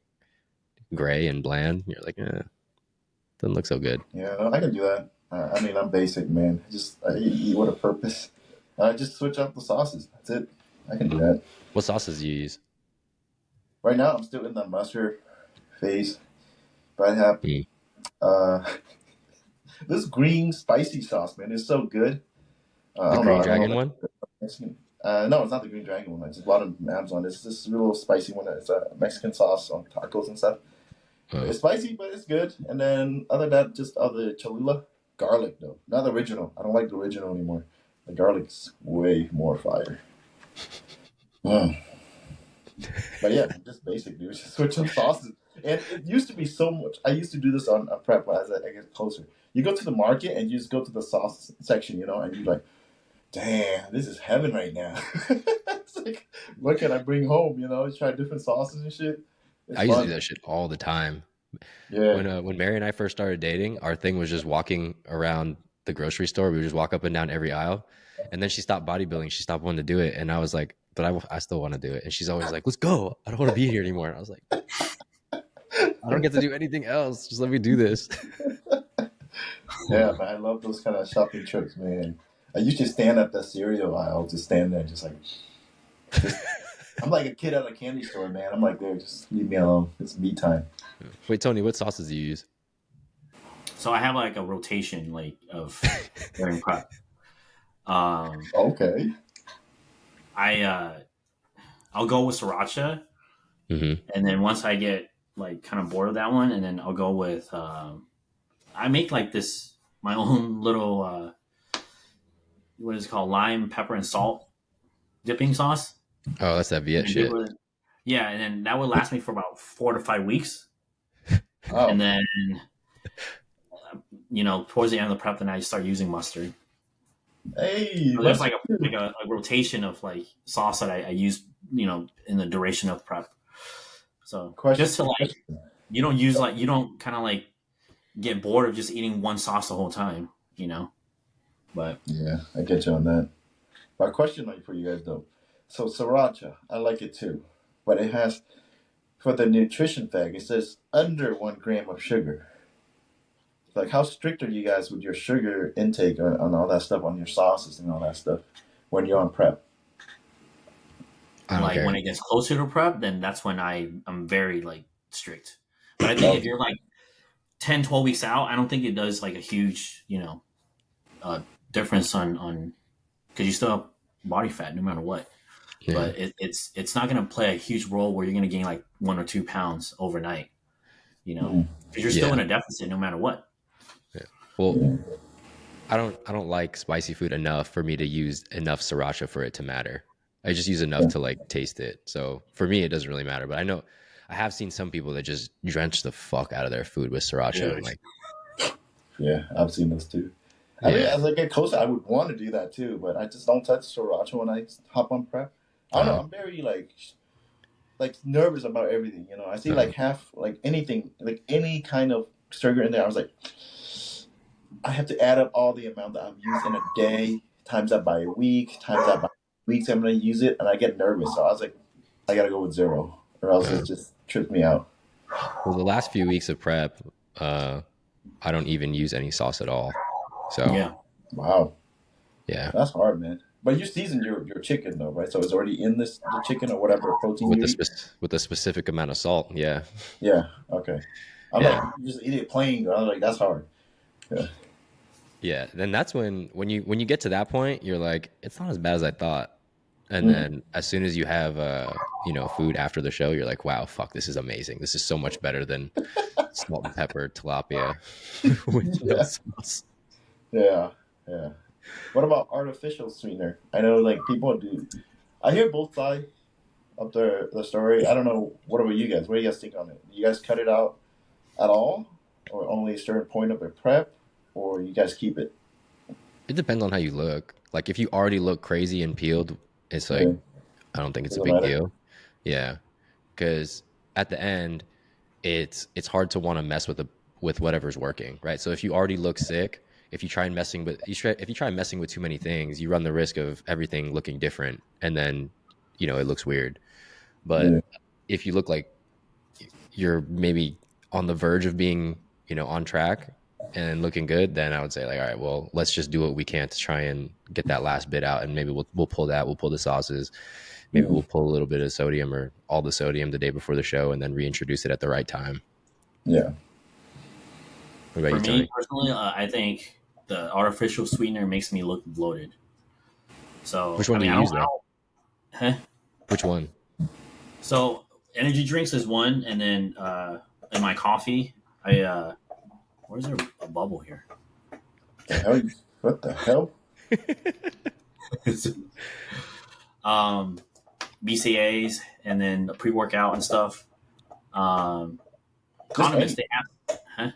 gray and bland. You're like, doesn't look so good. Yeah, no, I can do that. I mean, I'm basic, man. I eat with a purpose. Just switch up the sauces. That's it. I can do that. What sauces do you use? Right now, I'm still in the mustard phase. But I have this green spicy sauce, man. It's so good. The green dragon one? No, it's not the green dragon one. I just bought it from Amazon. It's this real spicy one. It's a Mexican sauce on tacos and stuff. It's spicy, but it's good. And then other than that, just other Cholula. Garlic, though. Not the original. I don't like the original anymore. The garlic's way more fire. But yeah, just basic, dude. Just switch up sauces. And it used to be so much. I used to do this on prep as I get closer. You go to the market and you just go to the sauce section, and you're like, damn, this is heaven right now. It's like, what can I bring home? Try different sauces and shit. I used to do that shit all the time. Yeah. When Mary and I first started dating, our thing was just walking around the grocery store. We would just walk up and down every aisle. And then she stopped bodybuilding. She stopped wanting to do it. And I was like, but I still want to do it. And she's always like, let's go. I don't want to be here anymore. And I was like, I don't get to do anything else. Just let me do this. Yeah, man. I love those kind of shopping trips, man. I used to stand at the cereal aisle, just stand there, I'm like a kid at a candy store, man. I'm like, there, just leave me alone. It's me time. Wait, Tony, what sauces do you use? So I have like a rotation, of during prep. Okay. I'll go with sriracha, and then once I get like kind of bored of that one, and then I'll go with I make like this my own little what is it called, lime, pepper, and salt dipping sauce. Oh, that's that Viet shit. Yeah, and then that would last me for about 4 to 5 weeks. Oh. And then, towards the end of the prep, then I start using mustard. Hey, so there's like a rotation of like sauce that I use, in the duration of prep. So just to like, you don't kind of like get bored of just eating one sauce the whole time, But yeah, I get you on that. My question for you guys though. So sriracha, I like it too, but it has, for the nutrition fact, it says under 1 gram of sugar. Like, how strict are you guys with your sugar intake on all that stuff, on your sauces and all that stuff when you're on prep? Like when it gets closer to prep, then that's when I'm very like strict. But I think if you're like 10, 12 weeks out, I don't think it does like a huge, difference on because you still have body fat no matter what. Yeah. But it's not going to play a huge role where you're going to gain like 1 or 2 pounds overnight, because you're still in a deficit no matter what. Yeah. Well, I don't like spicy food enough for me to use enough sriracha for it to matter. I just use enough to like taste it. So for me, it doesn't really matter. But I have seen some people that just drench the fuck out of their food with sriracha. Yeah, I've seen those too. I mean, as I get closer, I would want to do that too, but I just don't touch sriracha when I hop on prep. I don't know. I'm very like nervous about everything. I see like anything, like any kind of sugar in there. I was like, I have to add up all the amount that I've used in a day, times that by a week, times that by weeks I'm going to use it, and I get nervous. So I was like, I got to go with 0, or else it just trips me out. Well, the last few weeks of prep, I don't even use any sauce at all. So yeah, wow, yeah, that's hard, man. But you season your chicken though, right? So it's already in the chicken or whatever protein with a specific amount of salt. Yeah. Yeah. Okay. I'm like, you just eat it plain. I'm like, that's hard. Yeah. Yeah. Then that's when you get to that point, you're like, it's not as bad as I thought. And then as soon as you have food after the show, you're like, wow, fuck, this is amazing. This is so much better than salt and pepper tilapia with no sauce. Yeah. Yeah. What about artificial sweetener? I know like people do. I hear both sides of the story. I don't know. What about you guys? What do you guys think on it? Do you guys cut it out at all, or only a certain point of a prep, or you guys keep it? It depends on how you look. Like if you already look crazy and peeled, it's like I don't think it's a big deal. Yeah, because at the end, it's hard to want to mess with whatever's working, right? So if you already look sick. If you try messing with too many things, you run the risk of everything looking different, and then it looks weird. But if you look like you're maybe on the verge of being on track and looking good, then I would say like, all right, well, let's just do what we can to try and get that last bit out, and maybe we'll pull that. We'll pull the sauces. Maybe we'll pull a little bit of sodium or all the sodium the day before the show, and then reintroduce it at the right time. Yeah. What about you, Tony? Me personally, I think the artificial sweetener makes me look bloated. So which one do you use though? Which one? So energy drinks is one, and then in my coffee, where's there a bubble here? What the hell? BCAAs, and then the pre-workout and stuff. Condiments they have.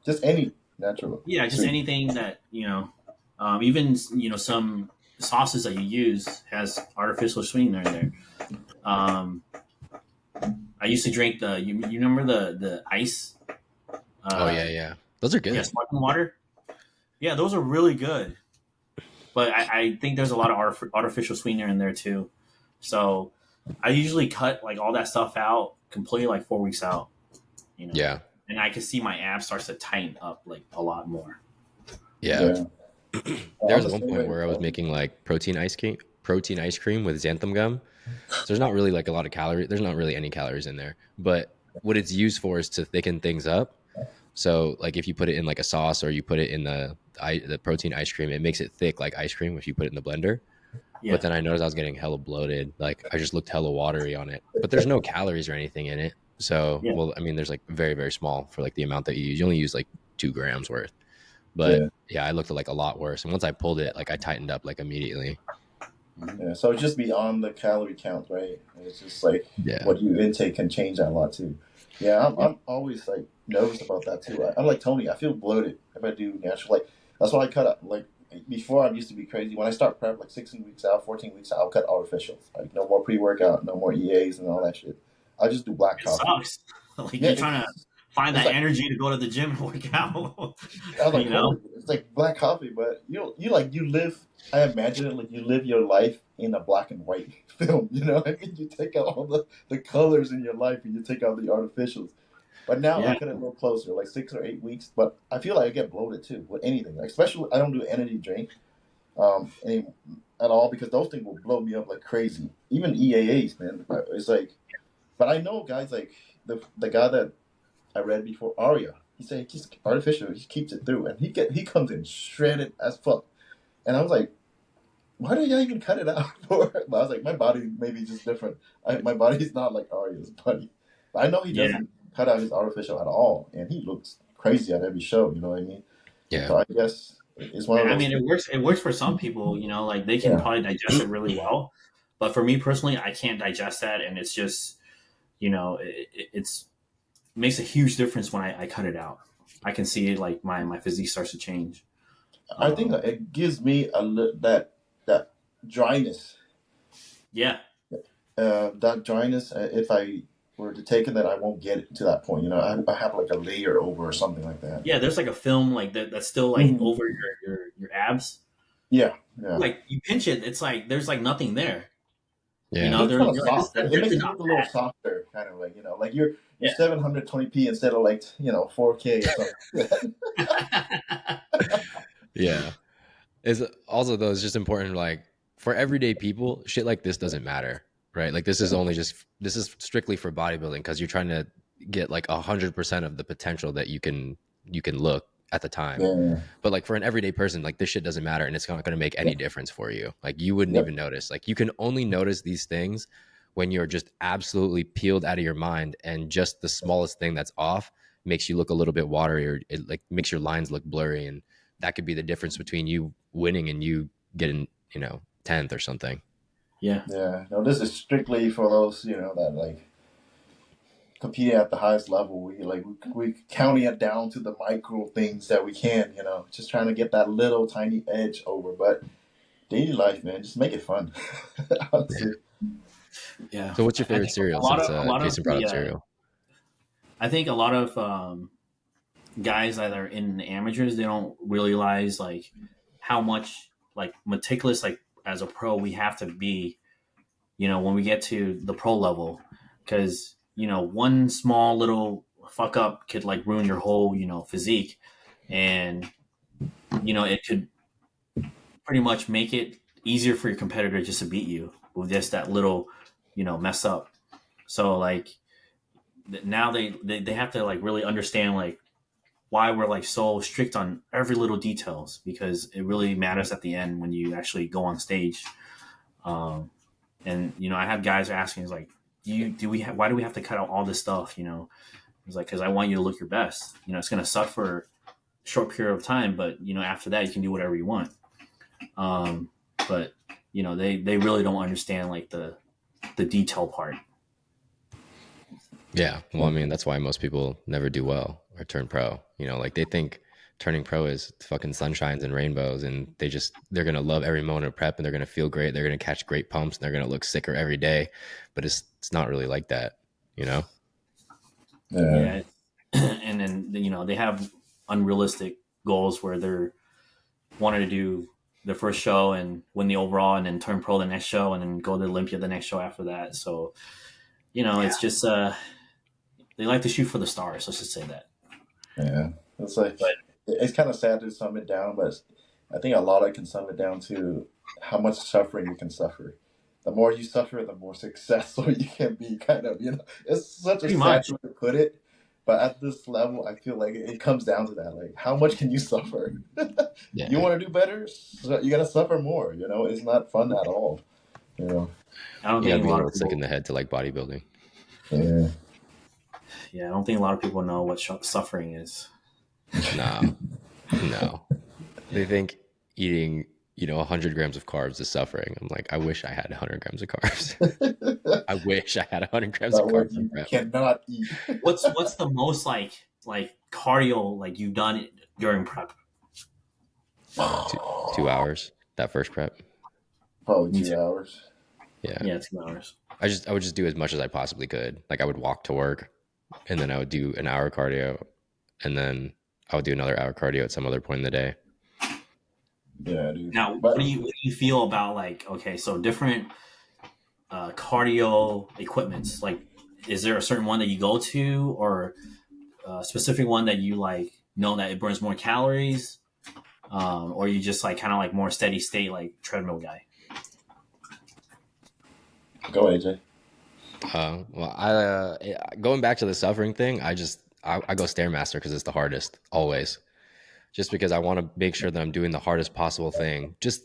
Just any natural. Yeah, just anything that even some sauces that you use has artificial sweetener in there. I used to drink you remember the ice. Yeah, those are good. Yeah, sparkling water. Yeah, those are really good. But I think there's a lot of artificial sweetener in there too. So I usually cut like all that stuff out completely like 4 weeks out. Yeah. And I can see my abs starts to tighten up like a lot more. Yeah. There was one point where I was making like protein ice cream with xanthan gum. So there's not really like a lot of calories. There's not really any calories in there. But what it's used for is to thicken things up. So like if you put it in like a sauce or you put it in the protein ice cream, it makes it thick like ice cream if you put it in the blender. Yeah. But then I noticed I was getting hella bloated. Like I just looked hella watery on it. But there's no calories or anything in it. So, well, I mean, there's like very, very small for like the amount that you use. You only use like 2 grams worth. But yeah, I looked at like a lot worse. And once I pulled it, like I tightened up like immediately. Yeah, so just beyond the calorie count, right? It's just like what you intake can change that a lot too. Yeah, I'm always like nervous about that too. I'm like Tony. I feel bloated if I do natural. Like that's why I cut out. Like before, I used to be crazy. When I start prep, like 16 weeks out, 14 weeks out, I'll cut artificials. Like no more pre-workout, no more EAs and all that shit. I just do black coffee. Sucks. Like you're trying to find that energy to go to the gym and work out. I was like, it's like black coffee, but you live. I imagine it like you live your life in a black and white film. You know, I mean, you take out all the colors in your life and you take out the artificials. But now I cut it a little closer, like 6 or 8 weeks. But I feel like I get bloated too with anything. Like especially, I don't do energy drink at all because those things will blow me up like crazy. Even EAAs, man. It's like, but I know guys like the guy that I read before, Arya. He said he's artificial. He keeps it through, and he comes in shredded as fuck. And I was like, why do y'all even cut it out for? But I was like, my body maybe just different. My body's not like Arya's body. But I know he doesn't cut out his artificial at all, and he looks crazy at every show. You know what I mean? Yeah. So I guess it's one of those. I mean, it works for some people. You know, like they can probably digest it really well. But for me personally, I can't digest that, and it's just, you know, it's makes a huge difference when I cut it out. I can see it like my physique starts to change. I think it gives me that dryness. Yeah. That dryness. If I were to take it, that I won't get it to that point. You know, I have like a layer over or something like that. Yeah, there's like a film like that's still like over your abs. Yeah. Like you pinch it, it's like there's like nothing there. Yeah. You know, it's kind of soft. It makes it look a little softer, kind of like, you know, like you're 720p instead of like, you know, 4K or something. Yeah. It's also though, it's just important, like for everyday people, shit like this doesn't matter, right? Like this is strictly for bodybuilding because you're trying to get like 100% of the potential that you can look at the time. Yeah. But like for an everyday person, like this shit doesn't matter and it's not going to make any difference for you. Like you wouldn't even notice. Like you can only notice these things when you're just absolutely peeled out of your mind and just the smallest thing that's off makes you look a little bit watery or it like makes your lines look blurry, and that could be the difference between you winning and you getting, you know, 10th or something. Yeah. No, this is strictly for those, you know, that like competing at the highest level. We counting it down to the micro things that we can, you know, just trying to get that little tiny edge over. But daily life, man, just make it fun. Yeah. So what's your favorite cereal since Jason brought up cereal? I think a lot of guys that are in amateurs, they don't realize like how much like meticulous like as a pro we have to be, you know, when we get to the pro level, because you know one small little fuck up could like ruin your whole, you know, physique, and you know it could pretty much make it easier for your competitor just to beat you with just that little, you know, mess up. So like now they have to like really understand like why we're like so strict on every little details, because it really matters at the end when you actually go on stage. And you know, I have guys asking, like, why do we have to cut out all this stuff? You know, it's like, because I want you to look your best. You know, it's going to suck for a short period of time, but you know, after that, you can do whatever you want. But you know, they really don't understand like the detail part. Yeah. Well, I mean, that's why most people never do well or turn pro. You know, like they think turning pro is fucking sunshines and rainbows, and they're going to love every moment of prep and they're going to feel great. They're going to catch great pumps and they're going to look sicker every day. But it's not really like that, you know? Yeah. And then, you know, they have unrealistic goals where they're wanting to do their first show and win the overall and then turn pro the next show and then go to Olympia the next show after that. So, you know, it's just, they like to shoot for the stars. Let's just say that. Yeah. It's like, it's kind of sad to sum it down, but I think a lot of it can sum it down to how much suffering you can suffer. The more you suffer, the more successful you can be, kind of, you know. It's such a sad way to put it, but at this level, I feel like it comes down to that. Like, how much can you suffer? Yeah. You want to do better? So you got to suffer more, you know. It's not fun at all, you know. I don't think a lot of sick in the head to like bodybuilding. Yeah. Yeah, I don't think a lot of people know what suffering is. No. They think eating, 100 grams of carbs is suffering. I'm like, I wish I had 100 grams of carbs. I wish I had 100 grams of carbs on prep. Cannot eat. What's the most like cardio like you've done during prep? 2 hours. That first prep. Probably 2 hours. Yeah. Yeah, 2 hours. I would just do as much as I possibly could. Like I would walk to work, and then I would do an hour cardio, and then I would do another hour cardio at some other point in the day. Yeah, dude. Now, what do you feel about like, okay, so different cardio equipments? Like, is there a certain one that you go to, or a specific one that you like know that it burns more calories, or you just like kind of like more steady state like treadmill guy? Go AJ. Well, I going back to the suffering thing, I go Stairmaster because it's the hardest always. Just because I want to make sure that I'm doing the hardest possible thing. Just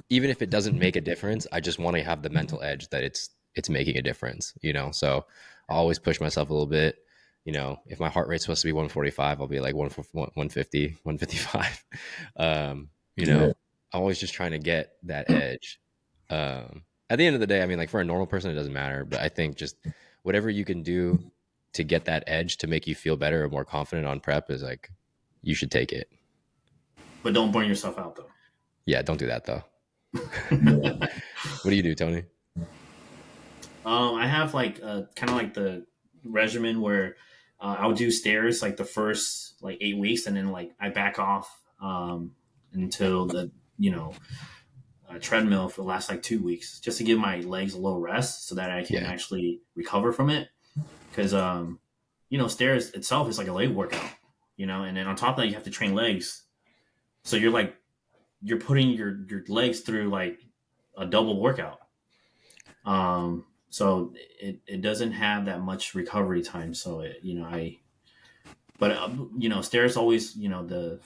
even if it doesn't make a difference, I just want to have the mental edge that it's making a difference, So I always push myself a little bit. If my heart rate's supposed to be 145, I'll be like 150, 155. I'm always just trying to get that edge. At the end of the day, I mean, like for a normal person, it doesn't matter. But I think just whatever you can do to get that edge to make you feel better or more confident on prep is like, you should take it. But don't burn yourself out, though. Yeah, don't do that, though. What do you do, Tony? I have like kind of like the regimen where I'll do stairs like the first like 8 weeks, and then like I back off until the treadmill for the last like 2 weeks, just to give my legs a little rest so that I can actually recover from it. Because stairs itself is like a leg workout, and then on top of that you have to train legs, so you're putting your legs through like a double workout. So it doesn't have that much recovery time. So stairs always, the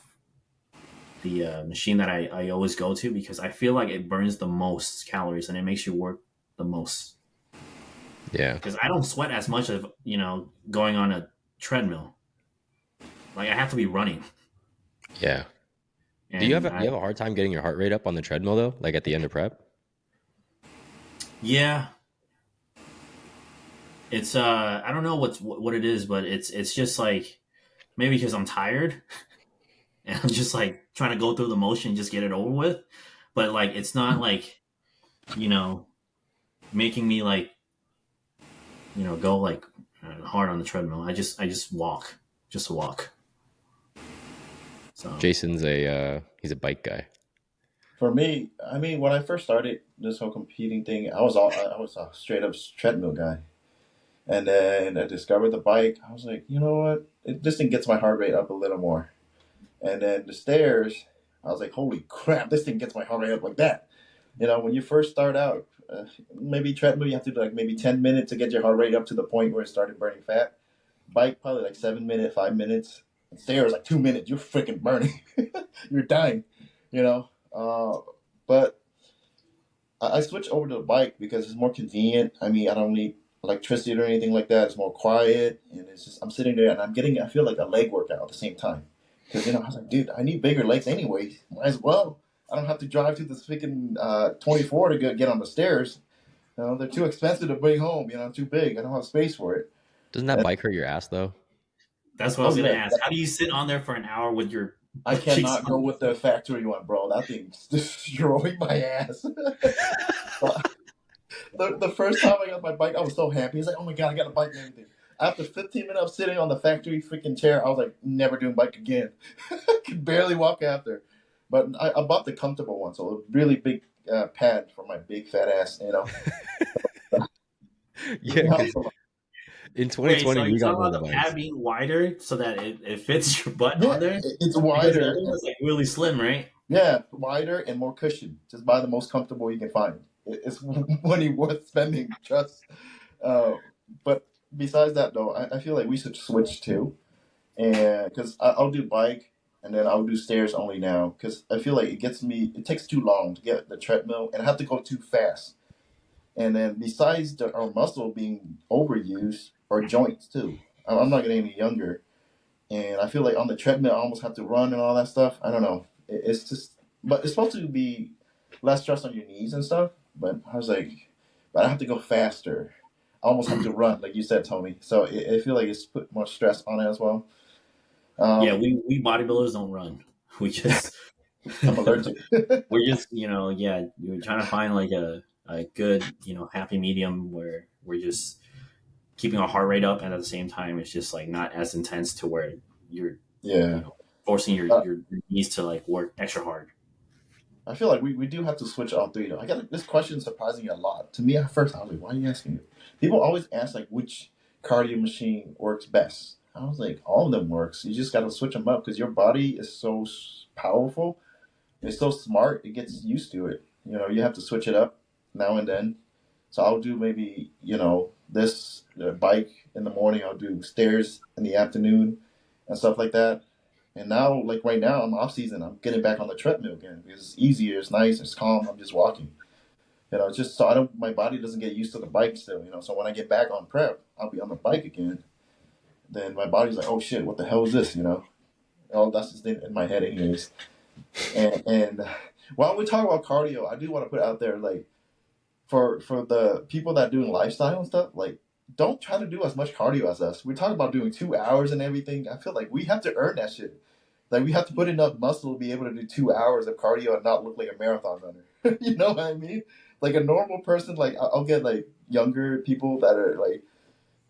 machine that I always go to, because I feel like it burns the most calories and it makes you work the most. Yeah. Because I don't sweat as much of, going on a treadmill. Like I have to be running. Yeah. And do you have a hard time getting your heart rate up on the treadmill though? Like at the end of prep? Yeah. It's I don't know what it is, but it's just like maybe because I'm tired and I'm just like trying to go through the motion and just get it over with. But like it's not like, making me like, go like hard on the treadmill. I just walk. Just walk. So Jason's he's a bike guy. For me, I mean, when I first started this whole competing thing, I was a straight up treadmill guy, and then I discovered the bike. I was like, you know what? This thing gets my heart rate up a little more, and then the stairs. I was like, holy crap! This thing gets my heart rate up like that. When you first start out, maybe treadmill you have to do like maybe 10 minutes to get your heart rate up to the point where it started burning fat. Bike probably like 7 minutes, 5 minutes. Stairs like 2 minutes. You're freaking burning. You're dying. But I switched over to the bike because it's more convenient. I mean, I don't need electricity or anything like that. It's more quiet, and it's just I'm sitting there and I feel like a leg workout at the same time. Because I was like, dude, I need bigger legs anyway. Might as well. I don't have to drive to this freaking 24 to get on the stairs. They're too expensive to bring home. Too big. I don't have space for it. Doesn't that bike hurt your ass though? That's what I was gonna ask. How do you sit on there for an hour with your? I cannot go with the factory one, bro. That thing's destroying my ass. the first time I got my bike, I was so happy. He's like, oh my God, I got a bike and everything. After 15 minutes of sitting on the factory freaking chair, I was like, never doing bike again. Could barely walk after. But I bought the comfortable one, so a really big pad for my big fat ass, Yeah. In 2020, we got one of the pad being wider so that it fits your butt on there. It's wider. It's like really slim, right? Yeah, wider and more cushion. Just buy the most comfortable you can find. It's money worth spending. Trust. But besides that, though, I feel like we should switch too, and because I'll do bike and then I'll do stairs only now because I feel like it takes too long to get the treadmill and I have to go too fast. And then besides our muscle being overused, our joints too. I'm not getting any younger, and I feel like on the treadmill I almost have to run and all that stuff. I don't know. It's just, but it's supposed to be less stress on your knees and stuff. But I was like, but I have to go faster. I almost have to run, like you said, Tony. So I feel like it's put more stress on it as well. Yeah, we bodybuilders don't run. We just I'm allergic. we're just we're trying to find like a good happy medium where we're just keeping our heart rate up, and at the same time it's just like not as intense to where you're Yeah. Forcing your knees to like work extra hard. I feel like we do have to switch all three though. I got this question surprising me a lot. To me at first I was like, why are you asking it? People always ask like which cardio machine works best. I was like, all of them works. You just got to switch them up because your body is so powerful. It's so smart. It gets used to it. You have to switch it up now and then. So I'll do maybe this bike in the morning. I'll do stairs in the afternoon and stuff like that. And now, like right now, I'm off season. I'm getting back on the treadmill again. It's easier. It's nice. It's calm. I'm just walking. Just so my body doesn't get used to the bike still. So when I get back on prep, I'll be on the bike again. Then my body's like, oh shit, what the hell is this? All that's just in my head, anyways. And while we talk about cardio, I do want to put out there like for the people that are doing lifestyle and stuff, like don't try to do as much cardio as us. We talk about doing 2 hours and everything. I feel like we have to earn that shit. Like we have to put enough muscle to be able to do 2 hours of cardio and not look like a marathon runner. You know what I mean? Like a normal person, like I'll get like younger people that are like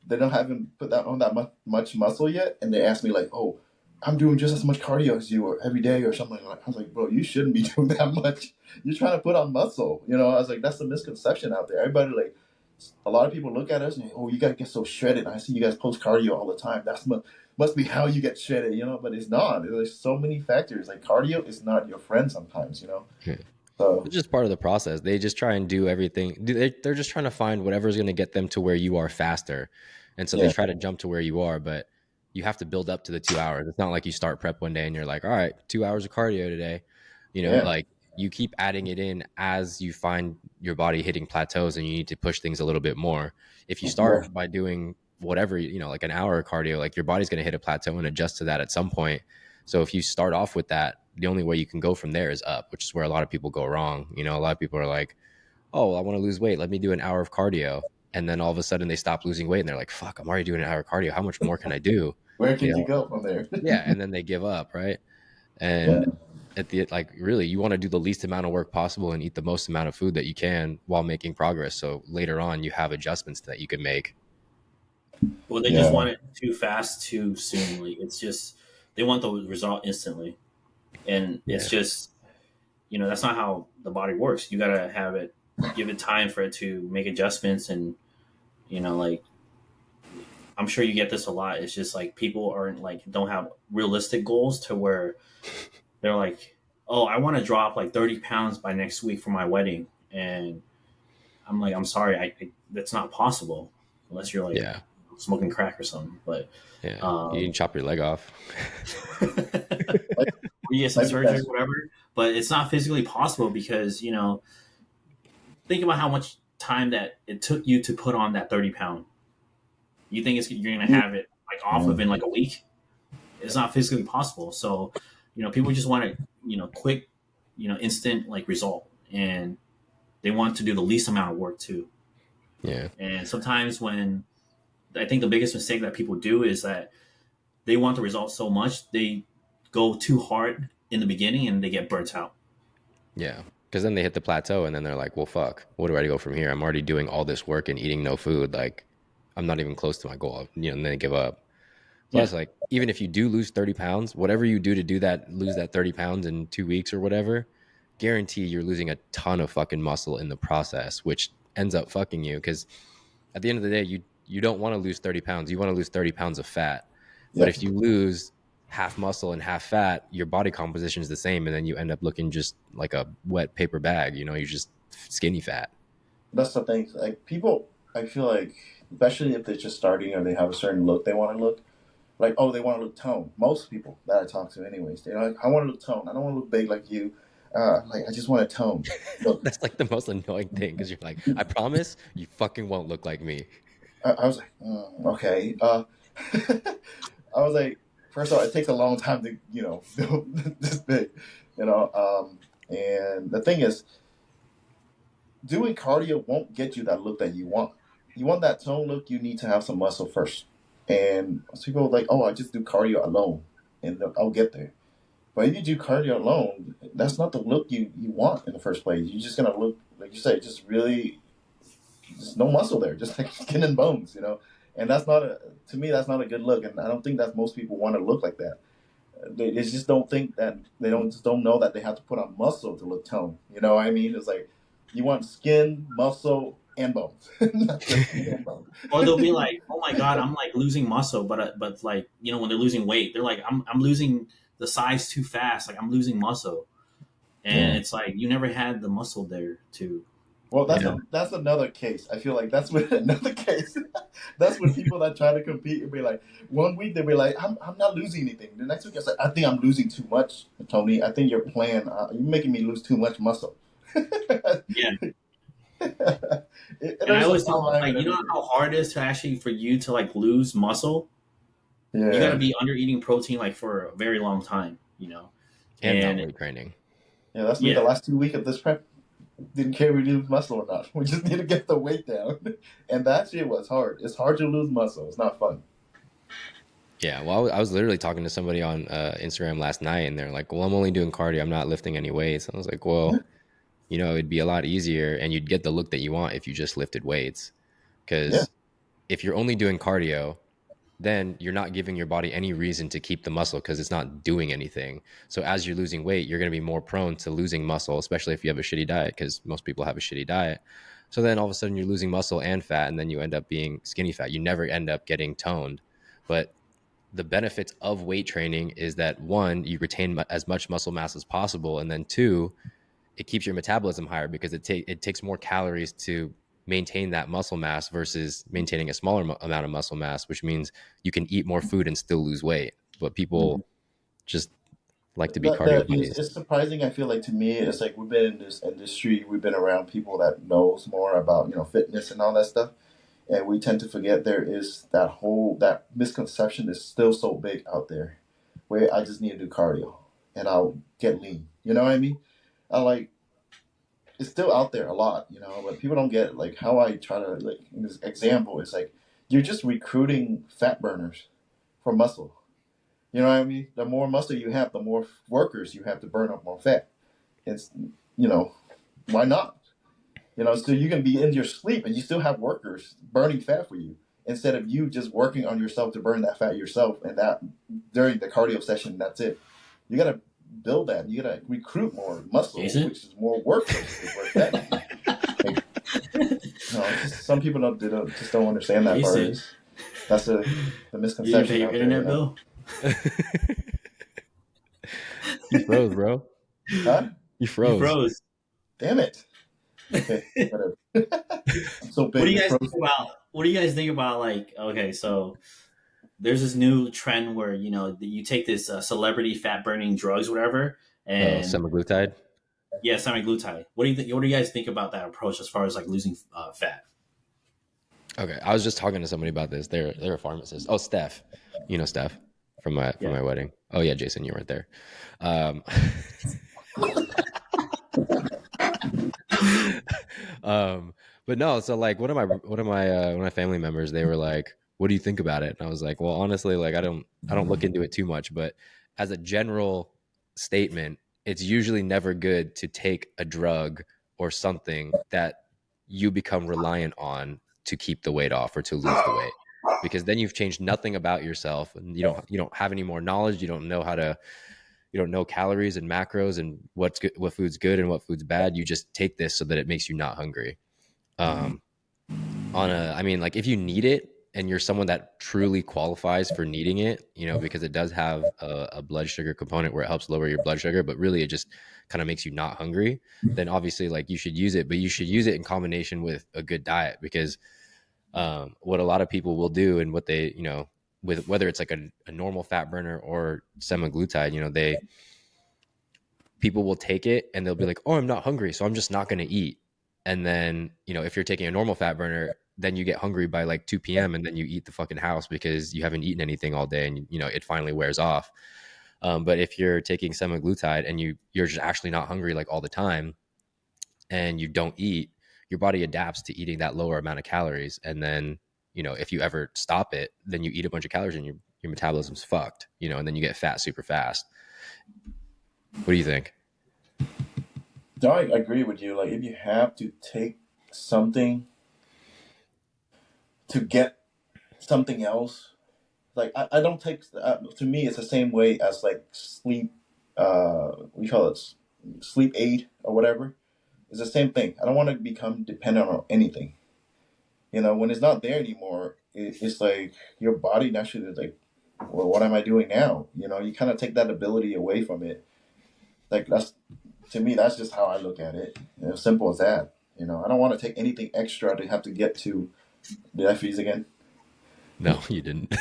they haven't put that on that much muscle yet, and they ask me like, "Oh, I'm doing just as much cardio as you or every day or something like that." I was like, "Bro, you shouldn't be doing that much. You're trying to put on muscle." I was like, "That's the misconception out there." Everybody like, a lot of people look at us and oh, you gotta get so shredded. I see you guys post cardio all the time. That's must be how you get shredded, but it's not. There's so many factors. Like cardio is not your friend sometimes, So it's just part of the process. They just try and do everything. They're just trying to find whatever's going to get them to where you are faster. And so they try to jump to where you are, but you have to build up to the 2 hours. It's not like you start prep one day and you're like, all right, 2 hours of cardio today. Like you keep adding it in as you find your body hitting plateaus and you need to push things a little bit more. If you start by doing whatever, like an hour of cardio, like your body's going to hit a plateau and adjust to that at some point. So if you start off with that, the only way you can go from there is up, which is where a lot of people go wrong. A lot of people are like, oh, I want to lose weight. Let me do an hour of cardio. And then all of a sudden they stop losing weight and they're like, fuck, I'm already doing an hour of cardio. How much more can I do? Where can you go from there? Yeah. And then they give up. Right. And at the, like, really, you want to do the least amount of work possible and eat the most amount of food that you can while making progress. So later on you have adjustments that you can make. Well, they just want it too fast, too soon. Like it's just, they want the result instantly. And it's just, that's not how the body works. You got to have it, give it time for it to make adjustments. And, like, I'm sure you get this a lot. It's just like people aren't like, don't have realistic goals to where they're like, oh, I want to drop like 30 pounds by next week for my wedding. And I'm like, I'm sorry, I that's not possible unless you're like smoking crack or something. But you can chop your leg off. You get some surgery or whatever, but it's not physically possible because, think about how much time that it took you to put on that 30 pound. You think you're going to have it like off within like a week? It's not physically possible. So, people just want a, quick, instant like result, and they want to do the least amount of work too. Yeah. And sometimes when I think the biggest mistake that people do is that they want the result so much, they go too hard in the beginning and they get burnt out. Yeah. Because then they hit the plateau and then they're like, well, fuck, where do I go from here? I'm already doing all this work and eating no food. Like, I'm not even close to my goal, and then they give up. So it's like, even if you do lose 30 pounds, whatever you do to do that, lose that 30 pounds in 2 weeks or whatever, guarantee you're losing a ton of fucking muscle in the process, which ends up fucking you. Because at the end of the day, you don't want to lose 30 pounds. You want to lose 30 pounds of fat. But if you lose half muscle and half fat, your body composition is the same. And then you end up looking just like a wet paper bag. You're just skinny fat. That's the thing. Like people, I feel like, especially if they're just starting or they have a certain look they want to look, like, oh, they want to look toned. Most people that I talk to anyways, they're like, I want to look toned. I don't want to look big like you. Like, I just want to tone. So, that's like the most annoying thing because you're like, I promise you fucking won't look like me. I was like, okay. I was like, first of all, it takes a long time to, build this big, and the thing is, doing cardio won't get you that look that you want. You want that tone look, you need to have some muscle first. And most people are like, oh, I just do cardio alone and I'll get there. But if you do cardio alone, that's not the look you want in the first place. You're just going to look, like you say, just no muscle there, just like skin and bones. And to me, that's not a good look. And I don't think that most people want to look like that. They just don't think that, just don't know that they have to put on muscle to look toned. You know what I mean? It's like, you want skin, muscle, and bones. Not just skin and bones. Or they'll be like, "Oh my god, I'm like losing muscle," but like when they're losing weight, they're like, "I'm losing the size too fast. Like I'm losing muscle," and it's like you never had the muscle there to. Well, that's another case. I feel like that's another case. That's when people that try to compete will be like, 1 week they'll be like, I'm not losing anything. The next week I say, I think I'm losing too much, Tony. I think your plan, you're making me lose too much muscle. Yeah. And I always thought, like, you know how hard it is to actually for you to like lose muscle. Yeah. You got to be under eating protein like for a very long time, and not weight training. Yeah, that's me. The last 2 weeks of this prep, didn't care if we lose muscle or not. We just need to get the weight down, and that shit was hard. It's hard to lose muscle. It's not fun. Yeah, well, I was literally talking to somebody on Instagram last night, and they're like, "Well, I'm only doing cardio. I'm not lifting any weights." I was like, "Well." It'd be a lot easier and you'd get the look that you want if you just lifted weights. Because if you're only doing cardio, then you're not giving your body any reason to keep the muscle because it's not doing anything. So as you're losing weight, you're going to be more prone to losing muscle, especially if you have a shitty diet, because most people have a shitty diet. So then all of a sudden you're losing muscle and fat, and then you end up being skinny fat. You never end up getting toned. But the benefits of weight training is that, one, you retain as much muscle mass as possible, and then two, it keeps your metabolism higher because it takes more calories to maintain that muscle mass versus maintaining a smaller amount of muscle mass, which means you can eat more food and still lose weight. But people just like to be cardio bunnies. It's surprising. I feel like, to me, it's like we've been in this industry, we've been around people that knows more about fitness and all that stuff, and we tend to forget there is that misconception is still so big out there, where I just need to do cardio and I'll get lean. You know what I mean? It's still out there a lot, but people don't get like how I try to, like, in this example, it's like you're just recruiting fat burners for muscle. You know what I mean? The more muscle you have, the more workers you have to burn up more fat. It's, why not? So you can be in your sleep and you still have workers burning fat for you instead of you just working on yourself to burn that fat yourself, and that during the cardio session, that's it. You got to build that. You gotta recruit more muscle, which is more work. Some people just don't understand that part. That's the misconception. You pay your internet bill? You froze, bro. Huh? You froze. Damn it. Okay, whatever. I'm so big. What do you guys think about like? Okay, so there's this new trend where you take this celebrity fat burning drugs, whatever, and semaglutide. Yeah, semaglutide. What do you guys think about that approach as far as like losing fat? Okay, I was just talking to somebody about this. They're a pharmacist. Oh, Steph, Steph from my wedding. Oh yeah, Jason, you weren't there. But no. So like, one of my family members, they were like, what do you think about it? And I was like, well, honestly, like I don't look into it too much, but as a general statement, it's usually never good to take a drug or something that you become reliant on to keep the weight off or to lose the weight, because then you've changed nothing about yourself, and you don't have any more knowledge. You don't know calories and macros and what food's good and what food's bad. You just take this so that it makes you not hungry. Like if you need it and you're someone that truly qualifies for needing it, because it does have a blood sugar component where it helps lower your blood sugar, but really it just kind of makes you not hungry, then obviously like you should use it, but you should use it in combination with a good diet, because what a lot of people will do, and what they, with whether it's like a normal fat burner or semaglutide, people will take it and they'll be like, oh, I'm not hungry, so I'm just not going to eat. And then, if you're taking a normal fat burner, then you get hungry by like 2 p.m. and then you eat the fucking house because you haven't eaten anything all day, and you know it finally wears off. But if you're taking semaglutide and you're just actually not hungry like all the time, and you don't eat, your body adapts to eating that lower amount of calories. And then, you know, if you ever stop it, then you eat a bunch of calories and your metabolism's fucked, you know, and then you get fat super fast. What do you think? No, I agree with you. Like, if you have to take something to get something else, like I don't take. To me, it's the same way as like sleep. We call it sleep aid or whatever. It's the same thing. I don't want to become dependent on anything. You know, when it's not there anymore, it's like your body naturally is like, well, what am I doing now? You know, you kind of take that ability away from it. Like, that's, to me, that's just how I look at it. You know, simple as that. You know, I don't want to take anything extra to have to get to. Did I freeze again? No, you didn't.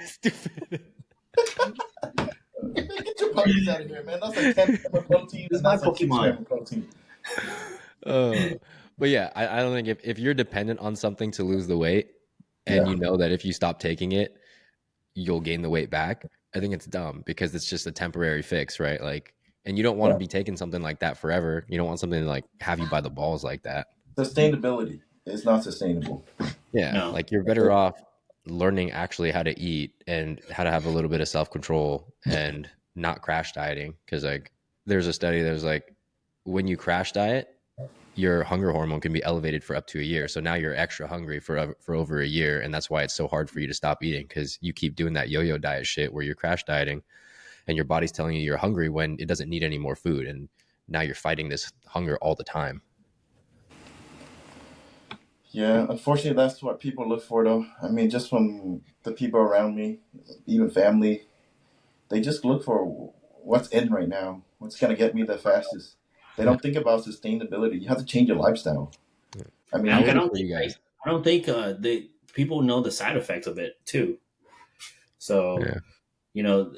Stupid. Get your puppies out of here, man. That's like 10 grams of protein. It's not Pokemon. Protein. But yeah, I don't think if you're dependent on something to lose the weight, and you know that if you stop taking it, you'll gain the weight back, I think it's dumb, because it's just a temporary fix, right? Like, and you don't want to be taking something like that forever. You don't want something to like have you by the balls like that. Sustainability is not sustainable. Yeah, no. Like you're better off learning actually how to eat and how to have a little bit of self-control and not crash dieting. Because like there's a study that was like, when you crash diet, your hunger hormone can be elevated for up to a year. So now you're extra hungry for over a year. And that's why it's so hard for you to stop eating, because you keep doing that yo-yo diet shit where you're crash dieting and your body's telling you you're hungry when it doesn't need any more food. And now you're fighting this hunger all the time. Yeah, unfortunately, that's what people look for, though. I mean, just from the people around me, even family, they just look for what's in right now, what's going to get me the fastest. They don't think about sustainability. You have to change your lifestyle. I mean, I don't think the people know the side effects of it too. So, you know,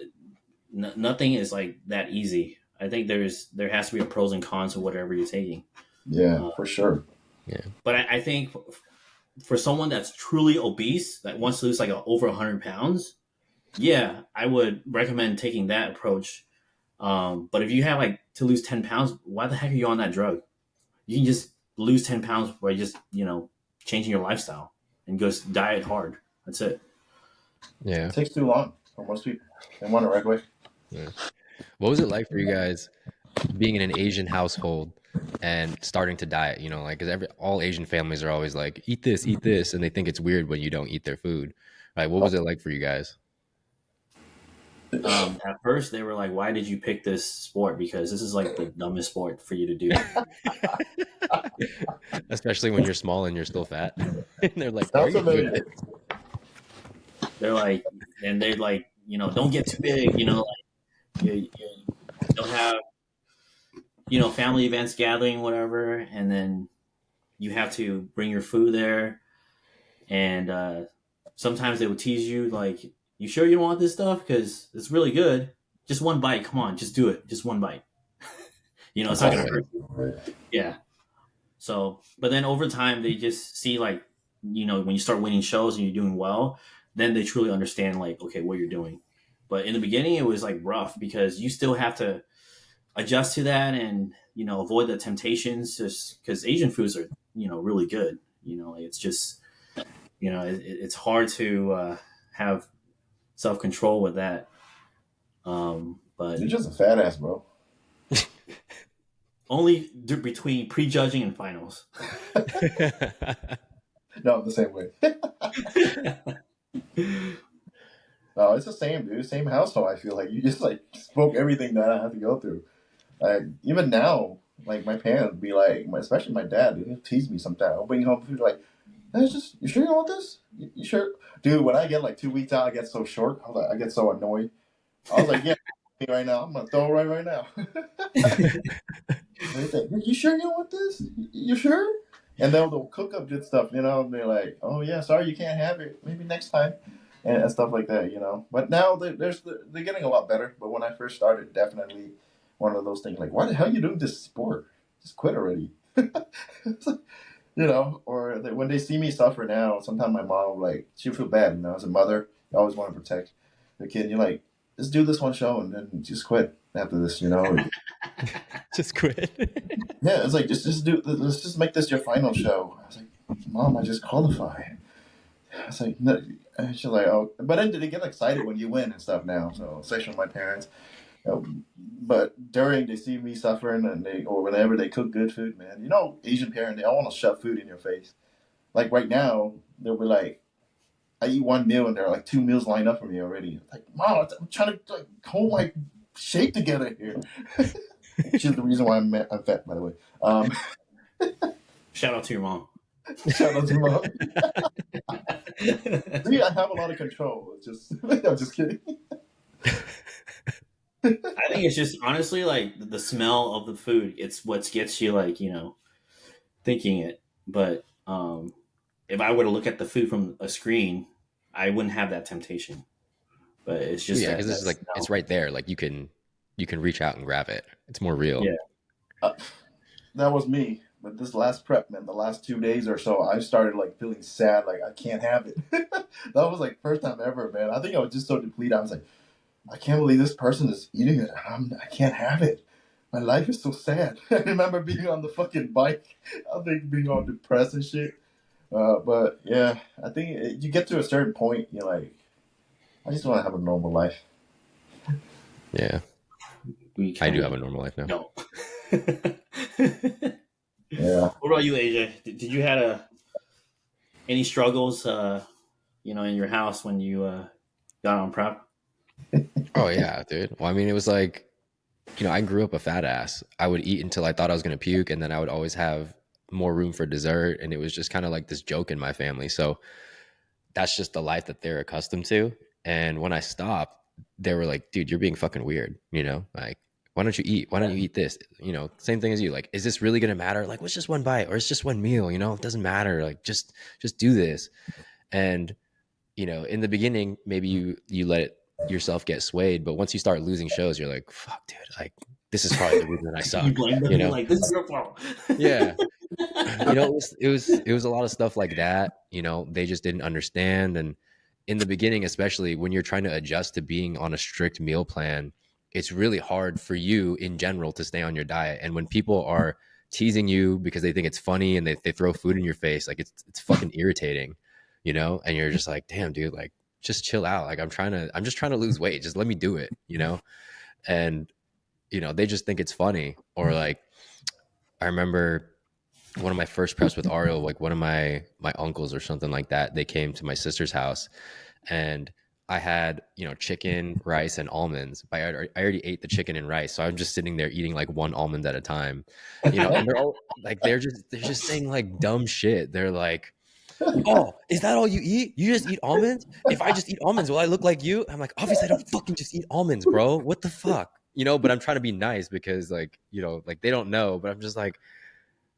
nothing is like that easy. I think there has to be a pros and cons of whatever you're taking. Yeah, for sure. Yeah, but I think for someone that's truly obese that wants to lose like over 100 pounds, yeah, I would recommend taking that approach. But if you have like to lose 10 pounds, why the heck are you on that drug? You can just lose 10 pounds by just, you know, changing your lifestyle and just diet hard. That's it. Yeah. It takes too long for most people. They want it right away. Yeah. What was it like for you guys being in an Asian household and starting to diet? You know, like, because all Asian families are always like, eat this, and they think it's weird when you don't eat their food. Like, what was it like for you guys? At first, they were like, "Why did you pick this sport? Because this is like the dumbest sport for you to do." Especially when you're small and you're still fat. And they're like, they're like, you know, don't get too big. You know, like you don't have, you know, family events, gathering, whatever, and then you have to bring your food there. And sometimes they would tease you like, "You sure you don't want this stuff? Because it's really good. Just one bite. Come on, just do it. Just one bite." You know, it's not gonna hurt you. Yeah. So, but then over time, they just see like, you know, when you start winning shows and you're doing well, then they truly understand like, okay, what you're doing. But in the beginning, it was like rough because you still have to adjust to that and, you know, avoid the temptations, just because Asian foods are, you know, really good. You know, it's just, you know, it's hard to have self-control with that. But you're just a fat ass, bro. Only between prejudging and finals. No, the same way. No, it's the same, dude. Same household. I feel like you just like spoke everything that I have to go through. Like even now, like my parents would be like, especially my dad, dude, he'll tease me sometimes. I'll bring home food like, "Hey, you sure you want this? You sure?" Dude, when I get like 2 weeks out, I get so short. I get so annoyed. I was like, "Yeah, right now, I'm gonna throw it right now." They say, "You sure you want this? You sure?" And they'll cook up good stuff, you know. And they're like, "Oh yeah, sorry, you can't have it. Maybe next time," and stuff like that, you know. But now they're getting a lot better. But when I first started, definitely, one of those things like, why the hell you doing this sport? Just quit already. Or when they see me suffer now, sometimes my mom like she'll feel bad. As a mother, you always want to protect the kid. You're like, just do this one show and then just quit after this. Just quit. Yeah, it's like let's just make this your final show. I was like, Mom, I just qualified. I was like, no. And she's like, oh, but then they get excited when you win and stuff now. So, especially my parents. But during they see me suffering or whenever they cook good food, man, Asian parents, they all want to shove food in your face. Like right now, they'll be like, I eat one meal and there are like 2 meals lined up for me already. Like, Mom, I'm trying to hold my shape together here. She's the reason why I'm fat, by the way. Shout out to your mom. Shout out to your mom. See, I have a lot of control. I'm just kidding. I think it's just honestly like the smell of the food. It's what gets you like, thinking it. But if I were to look at the food from a screen, I wouldn't have that temptation. But it's just because this is like it's right there. Like you can reach out and grab it. It's more real. Yeah, that was me. But this last prep, man, the last 2 days or so, I started like feeling sad. Like I can't have it. That was like first time ever, man. I think I was just so depleted. I was like, I can't believe this person is eating it. I can't have it. My life is so sad. I remember being on the fucking bike. I think being all depressed and shit. But yeah, I think you get to a certain point, you're like, I just want to have a normal life. Yeah. I do have a normal life now. No. Yeah. What about you, AJ? Did you have any struggles, in your house when you got on prep? Oh yeah, dude. Well, I mean, it was like, I grew up a fat ass. I would eat until I thought I was going to puke, and then I would always have more room for dessert. And it was just kind of like this joke in my family. So that's just the life that they're accustomed to. And when I stopped, they were like, dude, you're being fucking weird. Like, why don't you eat? Why don't you eat this? Same thing as you. Like, is this really going to matter? Like, what's just one bite or it's just one meal? It doesn't matter. Like, just do this. And, in the beginning, maybe you let yourself get swayed, but once you start losing shows, you're like, fuck, dude, like this is probably the reason I suck. You blame them, you're like, this is your fault. Yeah. It was a lot of stuff like that. They just didn't understand. And in the beginning, especially when you're trying to adjust to being on a strict meal plan, it's really hard for you in general to stay on your diet. And when people are teasing you because they think it's funny and they throw food in your face, like it's fucking irritating, and you're just like, damn, dude, like just chill out. Like I'm just trying to lose weight. Just let me do it, and, they just think it's funny. Or like, I remember one of my first preps with Ariel, like one of my uncles or something like that, they came to my sister's house and I had, chicken, rice, and almonds. But I already ate the chicken and rice. So I'm just sitting there eating like one almond at a time, and they're all like, they're just saying like dumb shit. They're like, oh, is that all you eat? You just eat almonds? If I just eat almonds, will I look like you? I'm like, obviously I don't fucking just eat almonds, bro. What the fuck? But I'm trying to be nice because like, like they don't know, but I'm just like,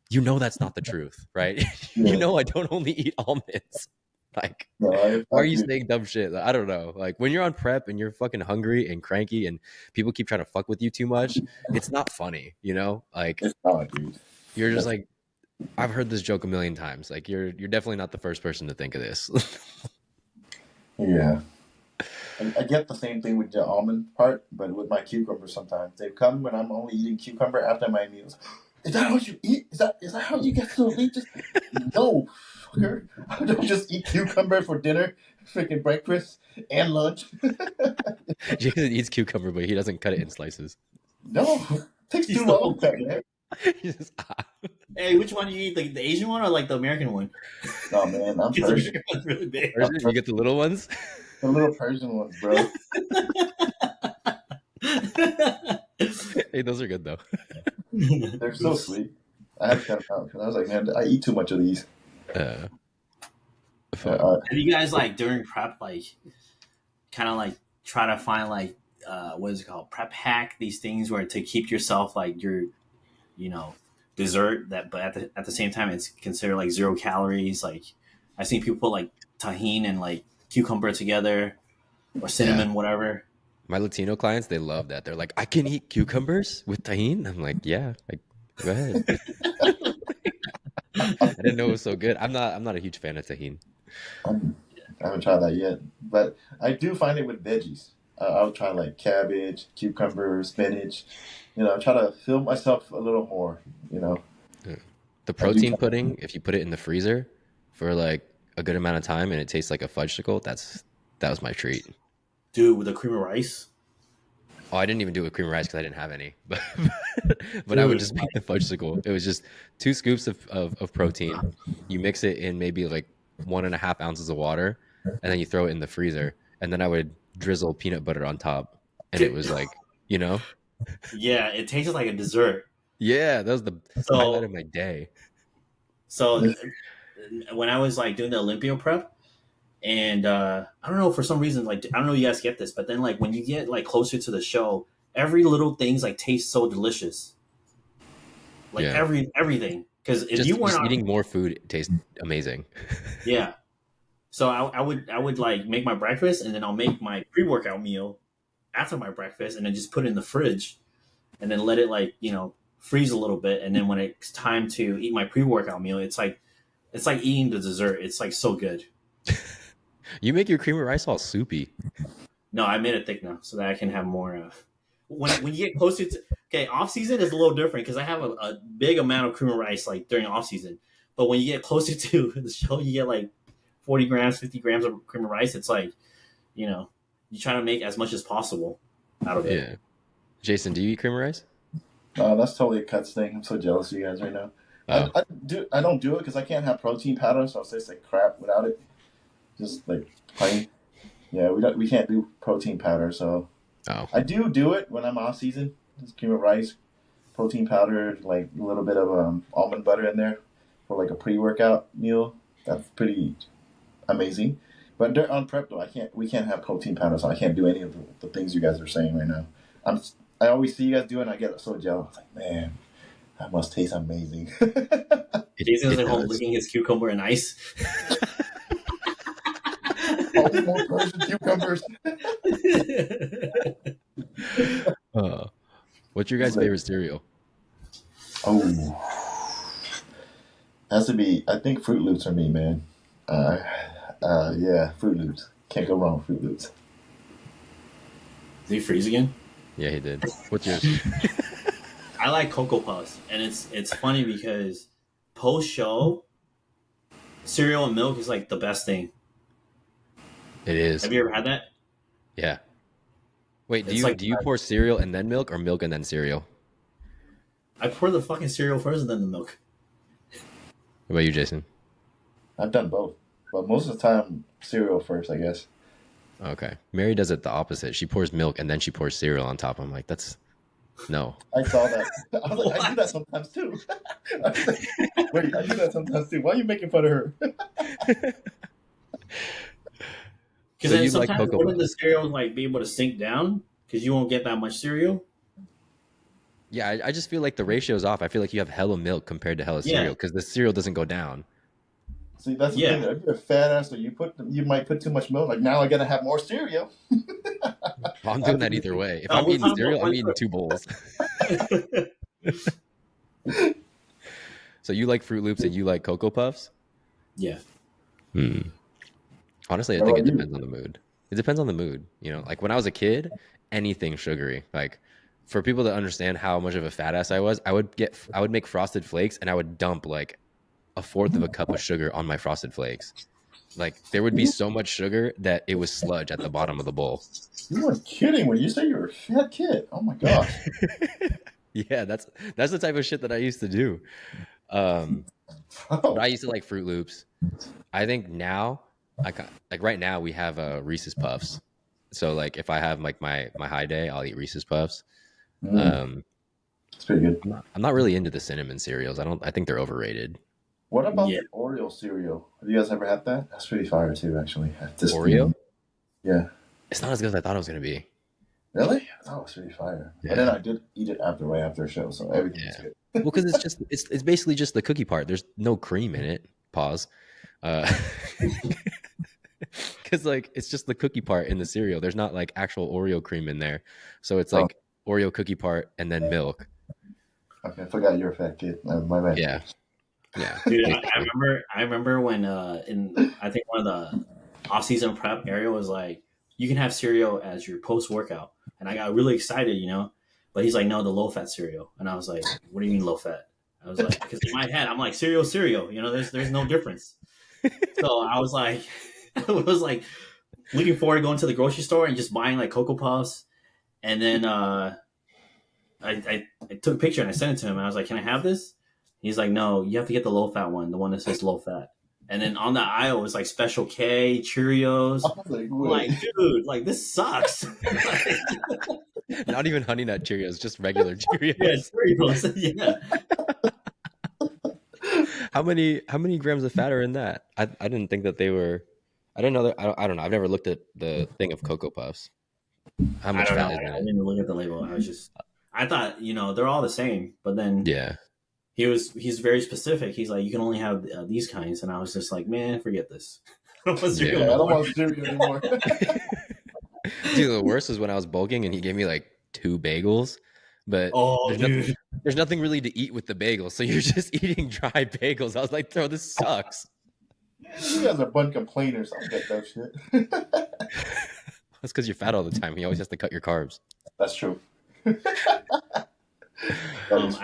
that's not the truth, right? Yeah. I don't only eat almonds. Like, No, why are you saying dumb shit? I don't know. Like when you're on prep and you're fucking hungry and cranky and people keep trying to fuck with you too much, it's not funny, like it's not, dude. You're just like, I've heard this joke a million times. Like you're definitely not the first person to think of this. Yeah. I get the same thing with the almond part, but with my cucumbers sometimes. They come when I'm only eating cucumber after my meals. Is that how you eat? Is that how you get to eat? Just no, fucker. I don't just eat cucumber for dinner, freaking breakfast, and lunch. Jason eats cucumber, but he doesn't cut it in slices. No, it takes too long to cut, man. Just, Hey, which one do you eat? The Asian one or like the American one? No, man, I'm Persian. Really big. Persian? You get the little ones? The little Persian ones, bro. Hey, those are good though. They're so sweet. I had to cut them out because I was like, man, I eat too much of these. Have you guys like during prep like kind of like try to find like what is it called, prep hack, these things where to keep yourself like your dessert that, but at the same time it's considered like 0 calories? Like I've seen people put like tahini and like cucumber together or cinnamon, whatever. My Latino clients, they love that. They're like, I can eat cucumbers with tahini. I'm like, yeah, like, go ahead. I didn't know it was so good. I'm not a huge fan of tahini. I haven't tried that yet, but I do find it with veggies. I'll try like cabbage, cucumber, spinach. Try to fill myself a little more. The protein pudding, if you put it in the freezer for like a good amount of time and it tastes like a fudgesicle, that was my treat. Dude, with the cream of rice. Oh, I didn't even do it with cream of rice because I didn't have any. But I would just make the fudgesicle. It was just 2 scoops of protein. You mix it in maybe like 1.5 ounces of water, and then you throw it in the freezer. And then I would drizzle peanut butter on top, and it was like, Yeah, it tasted like a dessert. Yeah, that was the highlight of my day. So when I was like doing the Olympia prep, and I don't know, for some reason, like, I don't know if you guys get this, but then like when you get like closer to the show, every little thing's like tastes so delicious. Like everything. Because if you weren't eating more food tastes amazing. Yeah. So I would like make my breakfast, and then I'll make my pre-workout meal after my breakfast, and then just put it in the fridge, and then let it like, freeze a little bit. And then when it's time to eat my pre-workout meal, it's like eating the dessert. It's like so good. You make your cream of rice all soupy. No, I made it thick now so that I can have more. When you get closer to off season is a little different because I have a big amount of cream of rice like during off season. But when you get closer to the show, you get like 40 grams, 50 grams of cream of rice. It's like, you try to make as much as possible out of it. Yeah. Jason, do you eat cream of rice? That's totally a cuts thing. I'm so jealous of you guys right now. I don't do it because I can't have protein powder, so I'll say it's like crap without it. Just like plain. Yeah, we can't do protein powder, so I do it when I'm off season. Just cream of rice, protein powder, like a little bit of almond butter in there for like a pre-workout meal. That's pretty amazing. But on prep though, we can't have protein powder, so I can't do any of the things you guys are saying right now. I always see you guys doing, and I get so jealous. Like, man, that must taste amazing. Jason's at home licking his cucumber and ice. All the more Persian cucumbers. What's your guys' favorite cereal? Oh, has to be. I think Fruit Loops for me, man. Yeah, Fruit Loops. Can't go wrong with Fruit Loops. Did he freeze again? Yeah, he did. What's yours? I like Cocoa Puffs, and it's funny because post show, cereal and milk is like the best thing. It is. Have you ever had that? Yeah. Wait, do you pour cereal and then milk, or milk and then cereal? I pour the fucking cereal first and then the milk. What about you, Jason? I've done both, but most of the time cereal first, I guess. Okay. Mary does it the opposite. She pours milk and then she pours cereal on top. I'm like, that's no. I saw that. I was like, I do that sometimes too. Wait, I do that sometimes too. Why are you making fun of her? Because then sometimes wouldn't the cereal like be able to sink down because you won't get that much cereal? Yeah, I just feel like the ratio's off. I feel like you have hella milk compared to hella cereal because the cereal doesn't go down. See, that's the thing. If you're a fat ass, or you might put too much milk. Like, now I gotta have more cereal. Well, I'm doing that either way. If I'm eating cereal, I'm eating 2 bowls. So you like Fruit Loops and you like Cocoa Puffs? Yeah. Honestly, I think it depends on the mood. It depends on the mood. Like when I was a kid, anything sugary. Like for people to understand how much of a fat ass I was, I would make Frosted Flakes and I would dump like 1/4 of a cup of sugar on my Frosted Flakes. Like there would be so much sugar that it was sludge at the bottom of the bowl. You weren't kidding when you say you were a fat kid. Oh my gosh. Yeah, that's the type of shit that I used to do. But I used to like Fruit Loops. I think now, like right now we have Reese's Puffs. So like if I have like my high day, I'll eat Reese's Puffs. It's pretty good. I'm not really into the cinnamon cereals. I think they're overrated. What about the Oreo cereal? Have you guys ever had that? That's pretty fire too, actually. Oreo? Yeah. It's not as good as I thought it was going to be. Really? I thought it was pretty fire. Yeah. And then I did eat it right after a show, so everything's good. Well, because it's basically just the cookie part. There's no cream in it. Pause. Because because like it's just the cookie part in the cereal. There's not like actual Oreo cream in there, so it's like Oreo cookie part and then milk. Okay, I forgot you're a fat kid. My bad. Yeah, yeah. Dude, I remember when in I think one of the off-season prep area was like, you can have cereal as your post-workout, and I got really excited, you know. But he's like, no, the low-fat cereal, and I was like, what do you mean low-fat? I was like, because in my head, I'm like, cereal, you know, there's no difference. So I was like, looking forward to going to the grocery store and just buying like Cocoa Puffs, and then I took a picture and I sent it to him. And I was like, can I have this? He's like, no, you have to get the low-fat one, the one that says low-fat. And then on that aisle was like Special K, Cheerios. Like, dude, like this sucks. Not even Honey Nut Cheerios, just regular Cheerios. Yeah, Cheerios. Yeah. How many grams of fat are in that? I didn't think that they were. I didn't know that. I don't know. I've never looked at the thing of Cocoa Puffs. How much fat is in it? I didn't look at the label. I thought, you know, they're all the same. But then he's very specific. He's like, you can only have these kinds, and I was just like, man, forget this. I don't want cereal anymore. Dude, the worst is when I was bulking and he gave me like 2 bagels, but there's nothing really to eat with the bagels, so you're just eating dry bagels. I was like, "Bro, this sucks." You guys are a bunch of complainers. I'll get that shit. That's because you're fat all the time. He always has to cut your carbs. That's true. I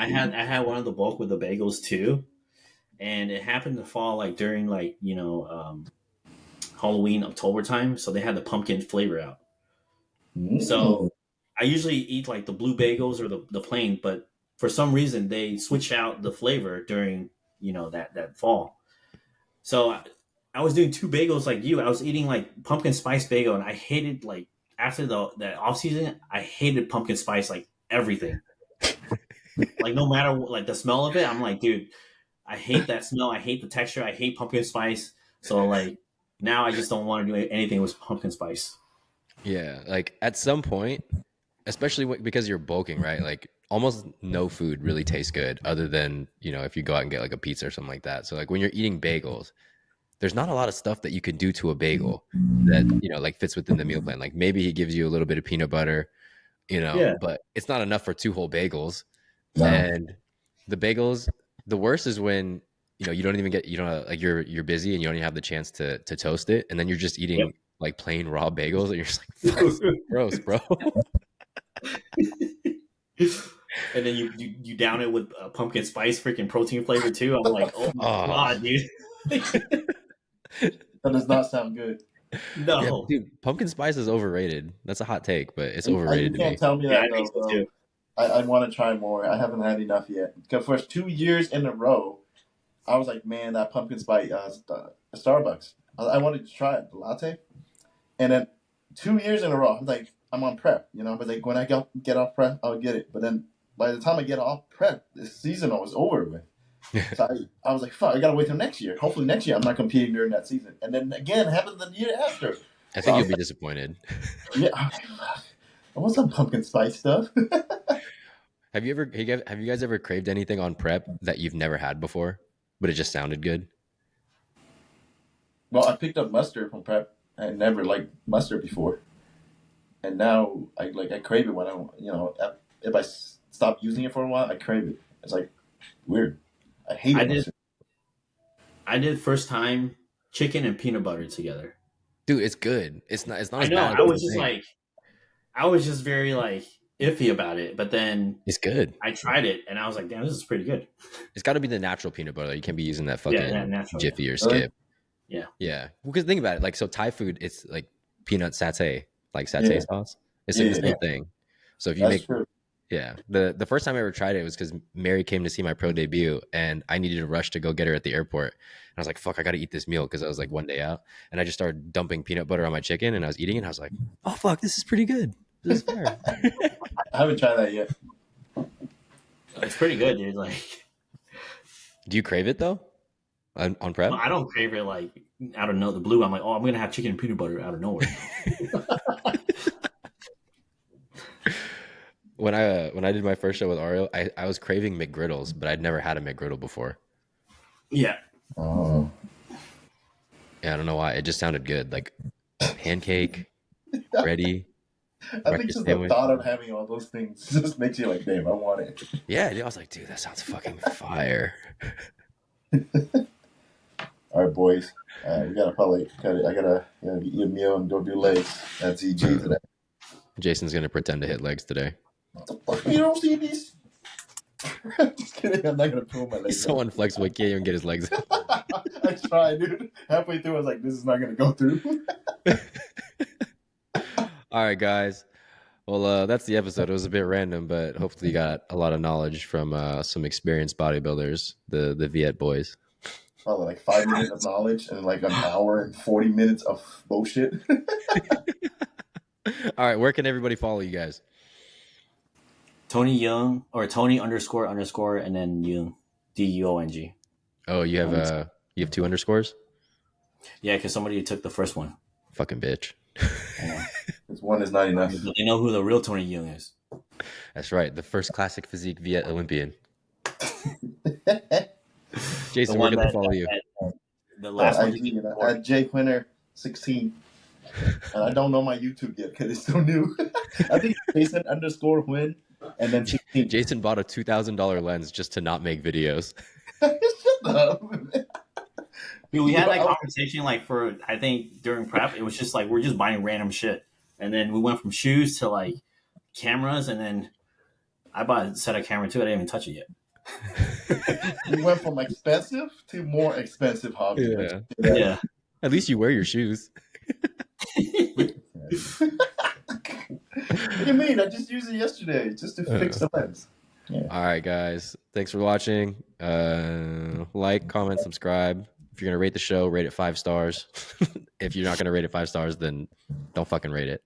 had one of the bulk with the bagels too, and it happened to fall like during like, you know, Halloween, October time, so they had the pumpkin flavor out. So I usually eat like the blue bagels or the plain, but for some reason they switched out the flavor during, you know, that fall. So I was doing 2 bagels like you. I was eating like pumpkin spice bagel, and I hated, like, after that off season, I hated pumpkin spice, like everything. Like no matter what, like the smell of it, I'm like, dude, I hate that smell. I hate the texture. I hate pumpkin spice. So like now I just don't want to do anything with pumpkin spice. Yeah, like at some point, especially because you're bulking, right? Like almost no food really tastes good other than, you know, if you go out and get like a pizza or something like that. So like when you're eating bagels, there's not a lot of stuff that you can do to a bagel that, you know, like fits within the meal plan. Like maybe he gives you a little bit of peanut butter, you know, but it's not enough for 2 whole bagels. No. And the bagels, the worst is when, you know, you don't even get, you know, like you're busy and you don't even have the chance to toast it. And then you're just eating like plain raw bagels and you're just like, gross, bro. And then you down it with pumpkin spice, freaking protein flavor too. I'm like, oh my God, dude. That does not sound good. No. Yeah, dude, pumpkin spice is overrated. That's a hot take, but it's overrated. You can't tell me that, though. I want to try more. I haven't had enough yet. Because for 2 years in a row, I was like, man, that pumpkin spice, Starbucks. I wanted to try it, the latte. And then 2 years in a row, I'm like, I'm on prep, you know. But like when I get off prep, I'll get it. But then by the time I get off prep, the seasonal is over with. So I was like, fuck, I gotta wait till next year. Hopefully next year I'm not competing during that season. And then again, it happened the year after. I think you'll be disappointed. Yeah, I want some pumpkin spice stuff. Have you guys ever craved anything on prep that you've never had before, but it just sounded good? Well, I picked up mustard from prep. I had never liked mustard before, and now I crave it when if I stop using it for a while, I crave it. It's like weird. I hate it. I did first time chicken and peanut butter together. Dude, it's good. It's not as bad. I was just very like iffy about it, but then it's good. I tried it and I was like, damn, this is pretty good. It's got to be the natural peanut butter. You can't be using that fucking Jiffy or Skip. Yeah. Yeah. Because think about it. Like, so Thai food, it's like peanut satay, like satay sauce. It's like the same thing. So if you make, the first time I ever tried it was because Mary came to see my pro debut and I needed to rush to go get her at the airport. And I was like, fuck, I got to eat this meal because I was like one day out. And I just started dumping peanut butter on my chicken and I was eating it. And I was like, oh, fuck, this is pretty good. This is fair. I haven't tried that yet. It's pretty good, dude. Like, do you crave it though? On prep? Well, I don't crave it like out of the blue. I'm like, oh, I'm gonna have chicken and peanut butter out of nowhere. When I did my first show with Ario, I was craving McGriddles, but I'd never had a McGriddle before. Yeah. Oh. Yeah, I don't know why. It just sounded good. Like pancake, ready. I think just the thought of having all those things just makes you like, damn, I want it. Yeah, dude, I was like, dude, that sounds fucking fire. All right, boys. We gotta probably. I gotta eat a meal and go do legs. That's EG today. Jason's gonna pretend to hit legs today. What the fuck? You don't see these? Just kidding. I'm not gonna pull my legs. He's so unflexible. He can't even get his legs out. I tried, dude. Halfway through, I was like, "This is not gonna go through." All right, guys. Well, that's the episode. It was a bit random, but hopefully you got a lot of knowledge from some experienced bodybuilders, the Viet boys. Probably like 5 minutes of knowledge and like an hour and 40 minutes of bullshit. All right, where can everybody follow you guys? Tony Young or Tony __ and then Young, DUONG. Oh, you have 2 underscores? Yeah, because somebody took the first one. Fucking bitch. This one is not enough. They know who the real Tony Young is. That's right, the first classic physique Viet Olympian. Jason, where can they follow you? The last one. At JQuinter16. And I don't know my YouTube yet because it's so new. I think Jason _Huynh and then 16. Jason bought a $2,000 lens just to not make videos. Shut up. Dude, we had that conversation like for, I think during prep, it was just like, we're just buying random shit. And then we went from shoes to like cameras. And then I bought a set of camera too. I didn't even touch it yet. We went from expensive to more expensive hobbies. Yeah. At least you wear your shoes. What do you mean? I just used it yesterday just to fix the lens. Yeah. All right, guys. Thanks for watching. Like, comment, subscribe. If you're going to rate the show, rate it 5 stars. If you're not going to rate it 5 stars, then don't fucking rate it.